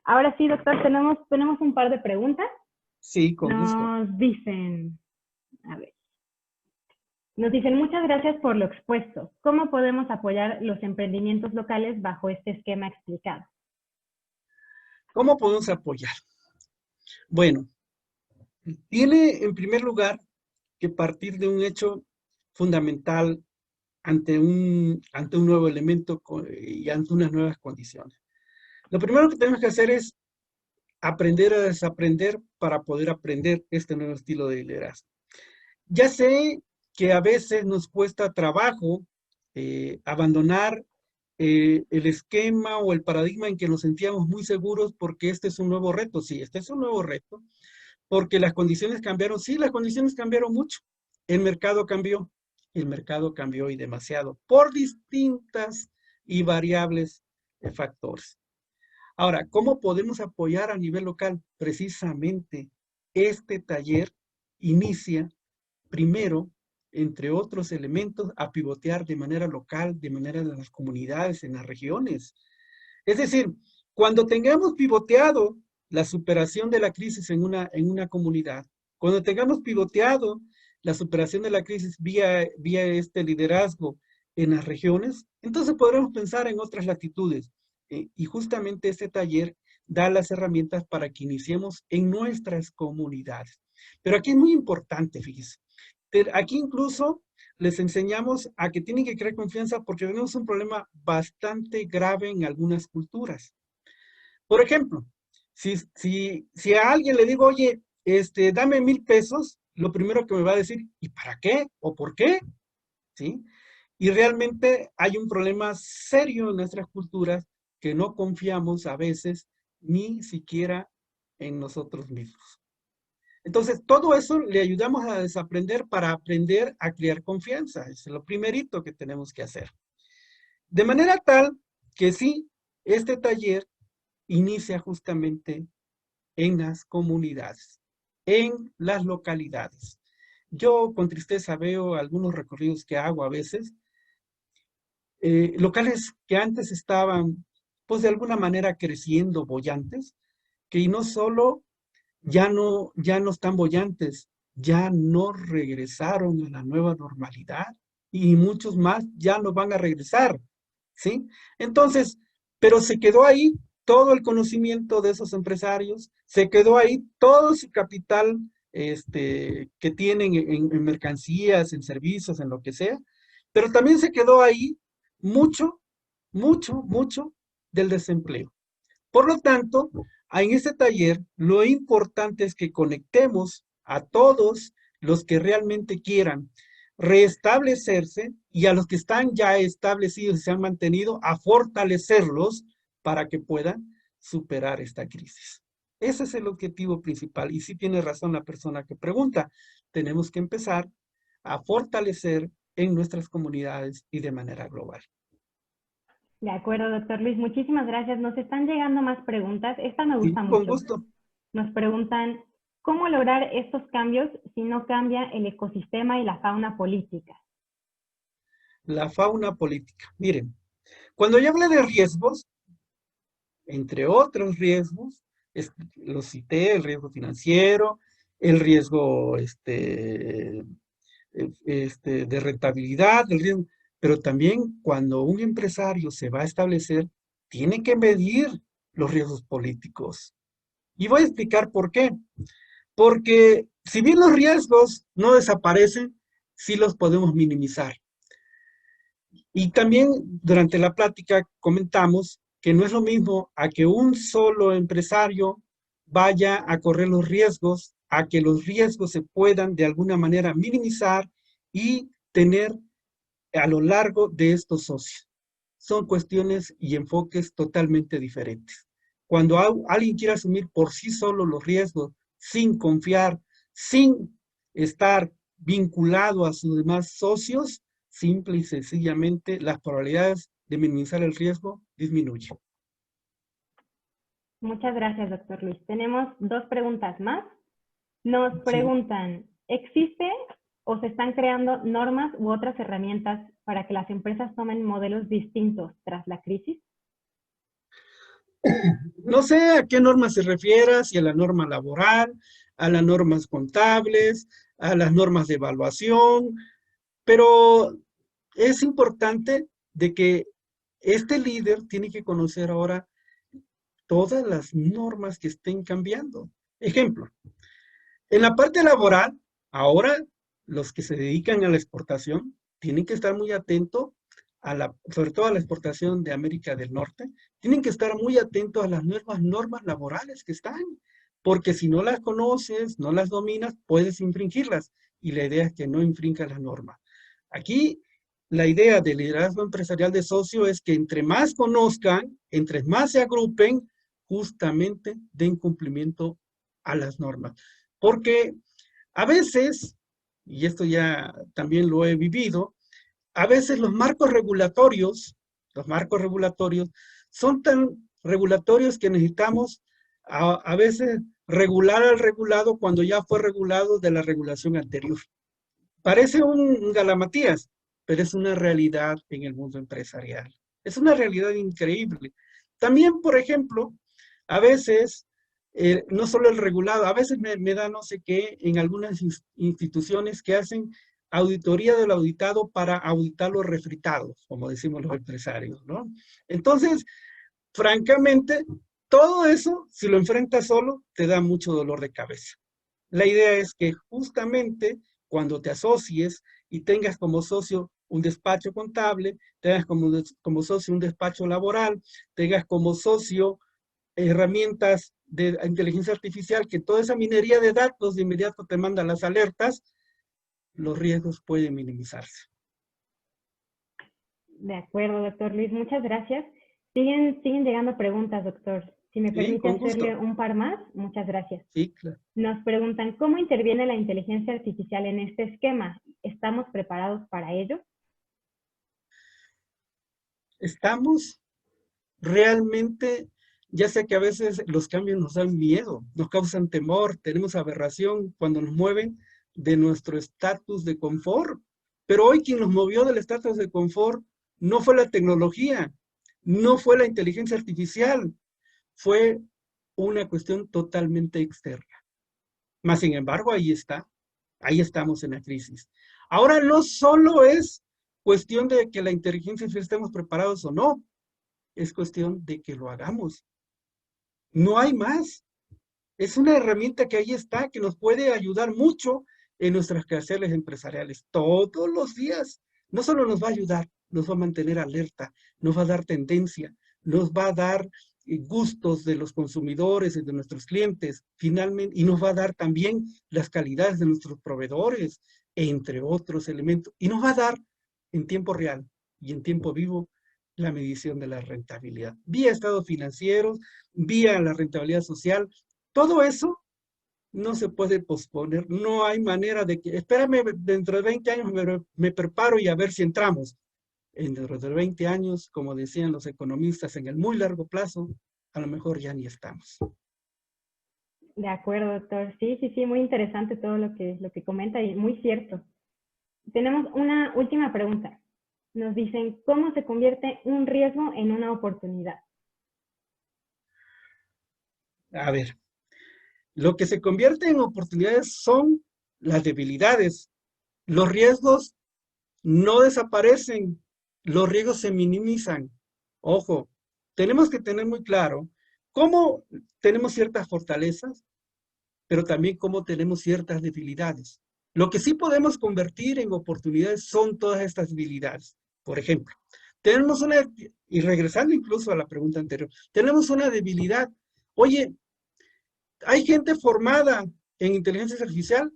Ahora sí, doctor, tenemos un par de preguntas. Sí, con gusto. Nos dicen, A ver. Nos dicen, muchas gracias por lo expuesto. ¿Cómo podemos apoyar los emprendimientos locales bajo este esquema explicado? ¿Cómo podemos apoyar? Bueno, tiene en primer lugar que partir de un hecho fundamental ante un nuevo elemento y ante unas nuevas condiciones. Lo primero que tenemos que hacer es aprender a desaprender para poder aprender este nuevo estilo de liderazgo. Ya sé que a veces nos cuesta trabajo abandonar el esquema o el paradigma en que nos sentíamos muy seguros porque este es un nuevo reto. Sí, este es un nuevo reto porque las condiciones cambiaron. Sí, las condiciones cambiaron mucho. El mercado cambió y demasiado por distintas y variables factores. Ahora, ¿cómo podemos apoyar a nivel local? Precisamente este taller inicia primero, entre otros elementos, a pivotear de manera local, de manera en las comunidades, en las regiones. Es decir, cuando tengamos pivoteado la superación de la crisis en una comunidad, cuando tengamos pivoteado la superación de la crisis vía este liderazgo en las regiones, entonces podremos pensar en otras latitudes. Y justamente este taller da las herramientas para que iniciemos en nuestras comunidades. Pero aquí es muy importante, fíjense. Aquí incluso les enseñamos a que tienen que crear confianza porque tenemos un problema bastante grave en algunas culturas. Por ejemplo, si a alguien le digo, oye, dame 1,000 pesos, lo primero que me va a decir, ¿y para qué? ¿O por qué? ¿Sí? Y realmente hay un problema serio en nuestras culturas que no confiamos a veces ni siquiera en nosotros mismos. Entonces, todo eso le ayudamos a desaprender para aprender a crear confianza. Es lo primerito que tenemos que hacer. De manera tal que sí, este taller inicia justamente en las comunidades, en las localidades. Yo con tristeza veo algunos recorridos que hago a veces, locales que antes estaban, pues de alguna manera creciendo, bollantes, que no solo ya no están bollantes, ya no regresaron a la nueva normalidad y muchos más ya no van a regresar, ¿sí? Entonces, pero se quedó ahí todo el conocimiento de esos empresarios, se quedó ahí todo su capital que tienen en mercancías, en servicios, en lo que sea, pero también se quedó ahí mucho, mucho del desempleo. Por lo tanto, en este taller lo importante es que conectemos a todos los que realmente quieran restablecerse y a los que están ya establecidos y se han mantenido a fortalecerlos para que puedan superar esta crisis. Ese es el objetivo principal. Y sí tiene razón la persona que pregunta. Tenemos que empezar a fortalecer en nuestras comunidades y de manera global. De acuerdo, doctor Luis. Muchísimas gracias. Nos están llegando más preguntas. Esta me gusta Sí, mucho. con gusto. Nos preguntan, ¿cómo lograr estos cambios si no cambia el ecosistema y la fauna política? La fauna política. Miren, cuando yo hablé de riesgos, entre otros riesgos, los cité, el riesgo financiero, el riesgo de rentabilidad, pero también cuando un empresario se va a establecer, tiene que medir los riesgos políticos. Y voy a explicar por qué. Porque si bien los riesgos no desaparecen, sí los podemos minimizar. Y también durante la plática comentamos que no es lo mismo a que un solo empresario vaya a correr los riesgos, a que los riesgos se puedan de alguna manera minimizar y tener a lo largo de estos socios. Son cuestiones y enfoques totalmente diferentes. Cuando alguien quiere asumir por sí solo los riesgos sin confiar, sin estar vinculado a sus demás socios, simple y sencillamente las probabilidades de minimizar el riesgo disminuyen. Muchas gracias, doctor Luis. Tenemos 2 preguntas más. Nos preguntan, ¿existe o se están creando normas u otras herramientas para que las empresas tomen modelos distintos tras la crisis? No sé a qué norma se refiera, si a la norma laboral, a las normas contables, a las normas de evaluación, pero es importante de que este líder tiene que conocer ahora todas las normas que estén cambiando. Ejemplo, en la parte laboral, ahora los que se dedican a la exportación tienen que estar muy atentos sobre todo a la exportación de América del Norte, tienen que estar muy atentos a las nuevas normas laborales que están, porque si no las conoces, no las dominas, puedes infringirlas, y la idea es que no infrinjas las normas. Aquí, la idea del liderazgo empresarial de socio es que entre más conozcan, entre más se agrupen, justamente den cumplimiento a las normas. Porque a veces, y esto ya también lo he vivido, a veces los marcos regulatorios son tan regulatorios que necesitamos a veces regular al regulado cuando ya fue regulado de la regulación anterior. Parece un galamatías, pero es una realidad en el mundo empresarial. Es una realidad increíble. También, por ejemplo, a veces, no solo el regulado, a veces me da no sé qué en algunas instituciones que hacen auditoría del auditado para auditar los refritados, como decimos los empresarios, ¿no? Entonces, francamente, todo eso, si lo enfrentas solo, te da mucho dolor de cabeza. La idea es que justamente cuando te asocies y tengas como socio un despacho contable, tengas como socio un despacho laboral, tengas como socio herramientas de inteligencia artificial, que toda esa minería de datos de inmediato te manda las alertas, los riesgos pueden minimizarse. De acuerdo, doctor Luis, muchas gracias. Siguen llegando preguntas, doctor. Si me permite hacerle un par más, muchas gracias. Sí, claro. Nos preguntan, ¿cómo interviene la inteligencia artificial en este esquema? ¿Estamos preparados para ello? Estamos realmente, ya sé que a veces los cambios nos dan miedo, nos causan temor, tenemos aberración cuando nos mueven de nuestro estatus de confort. Pero hoy quien nos movió del estatus de confort no fue la tecnología, no fue la inteligencia artificial, fue una cuestión totalmente externa. Mas, sin embargo, ahí estamos en la crisis. Ahora no solo es cuestión de que la inteligencia artificial estemos preparados o no, es cuestión de que lo hagamos. No hay más. Es una herramienta que ahí está, que nos puede ayudar mucho en nuestras quehaceres empresariales todos los días. No solo nos va a ayudar, nos va a mantener alerta, nos va a dar tendencia, nos va a dar gustos de los consumidores y de nuestros clientes, finalmente, y nos va a dar también las calidades de nuestros proveedores, entre otros elementos, y nos va a dar en tiempo real y en tiempo vivo la medición de la rentabilidad, vía estados financieros, vía la rentabilidad social. Todo eso no se puede posponer, no hay manera de que, espérame, dentro de 20 años me preparo y a ver si entramos. Dentro de 20 años, como decían los economistas, en el muy largo plazo, a lo mejor ya ni estamos. De acuerdo, doctor. Sí, muy interesante todo lo que comenta y muy cierto. Tenemos una última pregunta. Nos dicen, ¿cómo se convierte un riesgo en una oportunidad? A ver, lo que se convierte en oportunidades son las debilidades. Los riesgos no desaparecen, los riesgos se minimizan. Ojo, tenemos que tener muy claro cómo tenemos ciertas fortalezas, pero también cómo tenemos ciertas debilidades. Lo que sí podemos convertir en oportunidades son todas estas debilidades. Por ejemplo, tenemos una, y regresando incluso a la pregunta anterior, tenemos una debilidad. Oye, ¿hay gente formada en inteligencia artificial?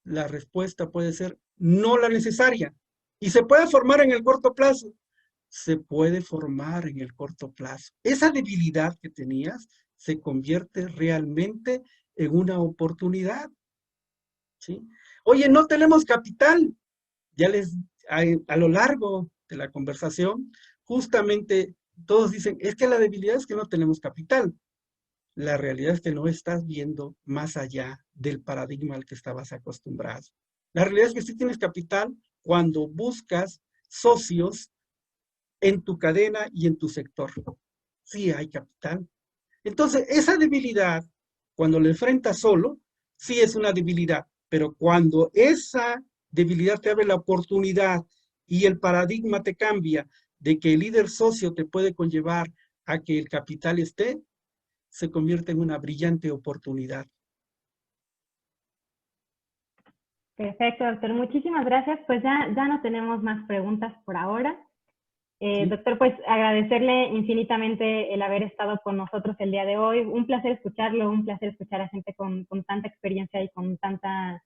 La respuesta puede ser no la necesaria. ¿Y se puede formar en el corto plazo? Se puede formar en el corto plazo. Esa debilidad que tenías se convierte realmente en una oportunidad. ¿Sí? Oye, no tenemos capital. Ya a lo largo de la conversación, justamente todos dicen, es que la debilidad es que no tenemos capital. La realidad es que no estás viendo más allá del paradigma al que estabas acostumbrado. La realidad es que sí tienes capital cuando buscas socios en tu cadena y en tu sector. Sí hay capital. Entonces, esa debilidad, cuando la enfrentas solo, sí es una debilidad. Pero cuando esa debilidad te abre la oportunidad y el paradigma te cambia de que el líder socio te puede conllevar a que el capital esté, se convierte en una brillante oportunidad. Perfecto, doctor. Muchísimas gracias. Pues ya no tenemos más preguntas por ahora. ¿Sí? Doctor, pues agradecerle infinitamente el haber estado con nosotros el día de hoy. Un placer escucharlo, un placer escuchar a gente con tanta experiencia y con tanta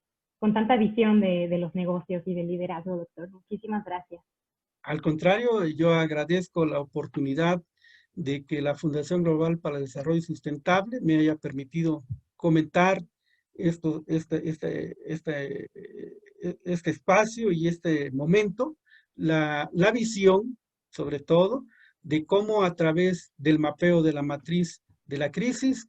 visión de los negocios y del liderazgo, doctor. Muchísimas gracias. Al contrario, yo agradezco la oportunidad de que la Fundación Global para el Desarrollo Sustentable me haya permitido comentar este espacio y este momento, la visión, sobre todo, de cómo a través del mapeo de la matriz de la crisis,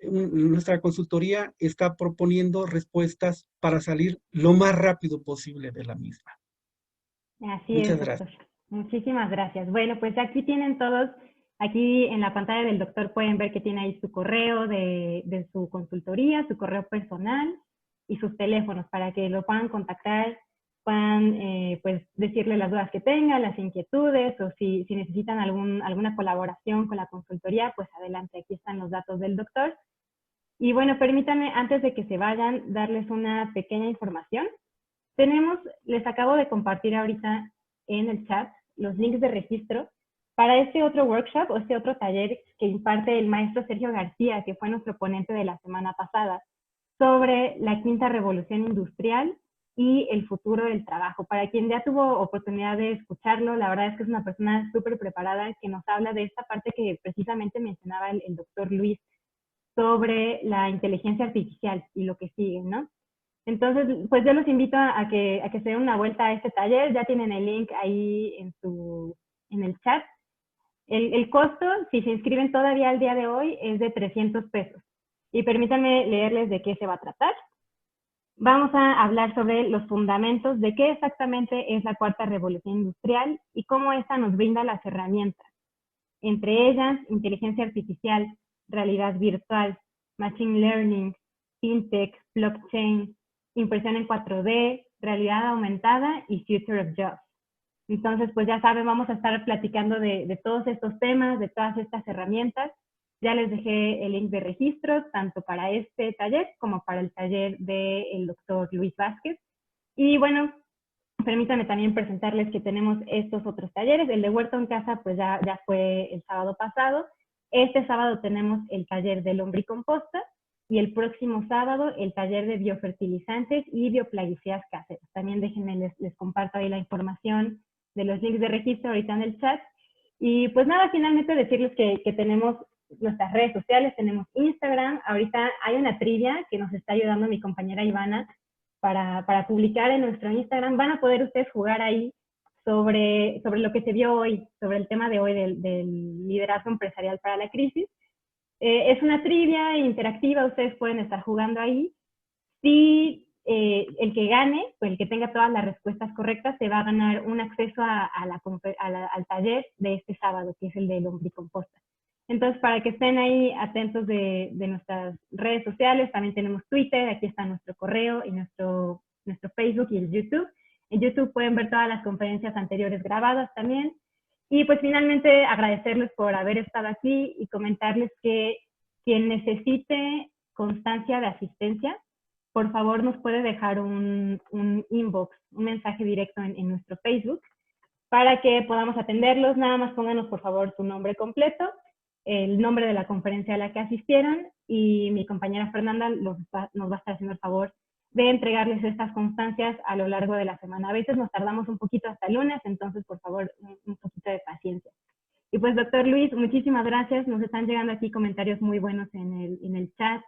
nuestra consultoría está proponiendo respuestas para salir lo más rápido posible de la misma. Así es, Muchas doctor. gracias. Muchísimas gracias. Bueno, pues aquí tienen todos, aquí en la pantalla del doctor pueden ver que tiene ahí su correo de su consultoría, su correo personal y sus teléfonos para que lo puedan contactar, puedan pues decirle las dudas que tengan, las inquietudes o si necesitan alguna colaboración con la consultoría, pues adelante, aquí están los datos del doctor. Y bueno, permítanme antes de que se vayan darles una pequeña información. Les acabo de compartir ahorita en el chat los links de registro para este otro workshop o este otro taller que imparte el maestro Sergio García, que fue nuestro ponente de la semana pasada, sobre la quinta revolución industrial y el futuro del trabajo. Para quien ya tuvo oportunidad de escucharlo, la verdad es que es una persona súper preparada que nos habla de esta parte que precisamente mencionaba el doctor Luis sobre la inteligencia artificial y lo que sigue, ¿no? Entonces, pues yo los invito a que se den una vuelta a este taller. Ya tienen el link ahí en el chat. El costo, si se inscriben todavía al día de hoy, es de 300 pesos. Y permítanme leerles de qué se va a tratar. Vamos a hablar sobre los fundamentos de qué exactamente es la cuarta revolución industrial y cómo esta nos brinda las herramientas. Entre ellas, inteligencia artificial, realidad virtual, machine learning, fintech, blockchain, impresión en 4D, realidad aumentada y future of jobs. Entonces, pues ya saben, vamos a estar platicando de todos estos temas, de todas estas herramientas. Ya les dejé el link de registros, tanto para este taller como para el taller del doctor Luis Vázquez. Y bueno, permítanme también presentarles que tenemos estos otros talleres. El de Huerto en Casa, pues ya fue el sábado pasado. Este sábado tenemos el taller de lombricomposta y el próximo sábado el taller de biofertilizantes y bioplaguicidas caseras. También déjenme, les comparto ahí la información de los links de registro ahorita en el chat. Y pues nada, finalmente decirles que tenemos nuestras redes sociales, tenemos Instagram. Ahorita hay una trivia que nos está ayudando mi compañera Ivana para publicar en nuestro Instagram. Van a poder ustedes jugar ahí sobre lo que se vio hoy, sobre el tema de hoy del liderazgo empresarial para la crisis. Es una trivia interactiva, ustedes pueden estar jugando ahí. Si el que gane, o el que tenga todas las respuestas correctas, se va a ganar un acceso al taller de este sábado, que es el de lombricomposta. Entonces, para que estén ahí atentos de nuestras redes sociales, también tenemos Twitter, aquí está nuestro correo y nuestro Facebook y el YouTube. En YouTube pueden ver todas las conferencias anteriores grabadas también. Y pues finalmente agradecerles por haber estado aquí y comentarles que quien necesite constancia de asistencia, por favor nos puede dejar un inbox, un mensaje directo en nuestro Facebook para que podamos atenderlos. Nada más pónganos por favor su nombre completo, el nombre de la conferencia a la que asistieron y mi compañera Fernanda nos va a estar haciendo el favor de entregarles estas constancias a lo largo de la semana. A veces nos tardamos un poquito hasta el lunes, entonces por favor un poquito de paciencia. Y pues doctor Luis, muchísimas gracias. Nos están llegando aquí comentarios muy buenos en el chat.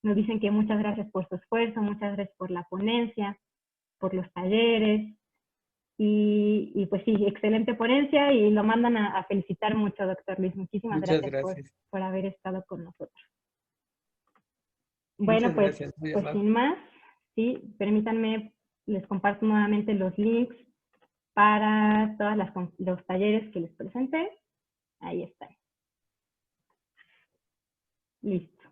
Nos dicen que muchas gracias por su esfuerzo, muchas gracias por la ponencia, por los talleres. Y pues sí, excelente ponencia y lo mandan a felicitar mucho, doctor Luis. Muchísimas gracias. Por haber estado con nosotros. Bueno, pues sin más, sí, permítanme, les comparto nuevamente los links para todos los talleres que les presenté. Ahí están. Listo.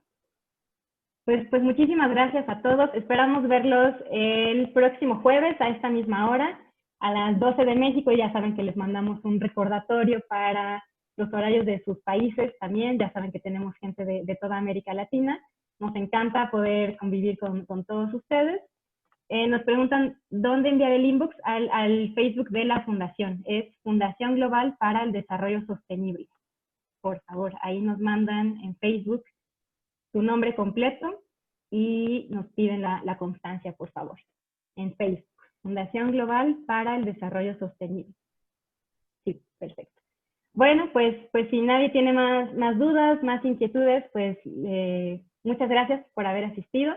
Pues muchísimas gracias a todos. Esperamos verlos el próximo jueves a esta misma hora, a las 12 de México. Ya saben que les mandamos un recordatorio para los horarios de sus países también. Ya saben que tenemos gente de toda América Latina. Nos encanta poder convivir con todos ustedes. Nos preguntan dónde enviar el inbox al Facebook de la Fundación. Es Fundación Global para el Desarrollo Sostenible. Por favor, ahí nos mandan en Facebook su nombre completo y nos piden la constancia, por favor, en Facebook. Fundación Global para el Desarrollo Sostenible. Sí, perfecto. Bueno, pues si nadie tiene más dudas, más inquietudes, pues muchas gracias por haber asistido.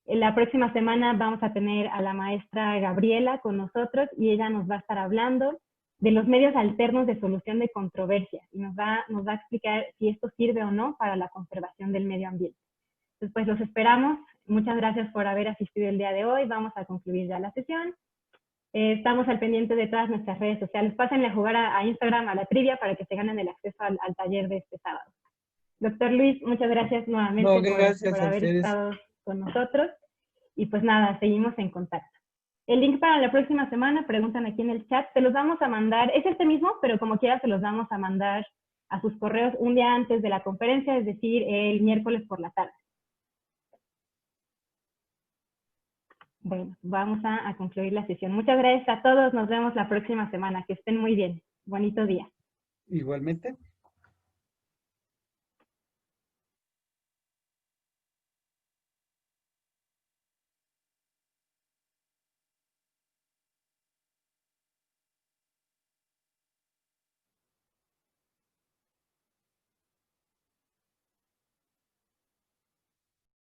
La próxima semana vamos a tener a la maestra Gabriela con nosotros y ella nos va a estar hablando de los medios alternos de solución de controversias y nos va a explicar si esto sirve o no para la conservación del medio ambiente. Entonces, pues los esperamos. Muchas gracias por haber asistido el día de hoy. Vamos a concluir ya la sesión. Estamos al pendiente de todas nuestras redes sociales. Pásenle a jugar a Instagram a la trivia para que se ganen el acceso al taller de este sábado. Doctor Luis, muchas gracias nuevamente por haber estado con nosotros. Y pues nada, seguimos en contacto. El link para la próxima semana, preguntan aquí en el chat, se los vamos a mandar, es este mismo, pero como quiera se los vamos a mandar a sus correos un día antes de la conferencia, es decir, el miércoles por la tarde. Bueno, vamos a concluir la sesión. Muchas gracias a todos, nos vemos la próxima semana, que estén muy bien. Bonito día. Igualmente.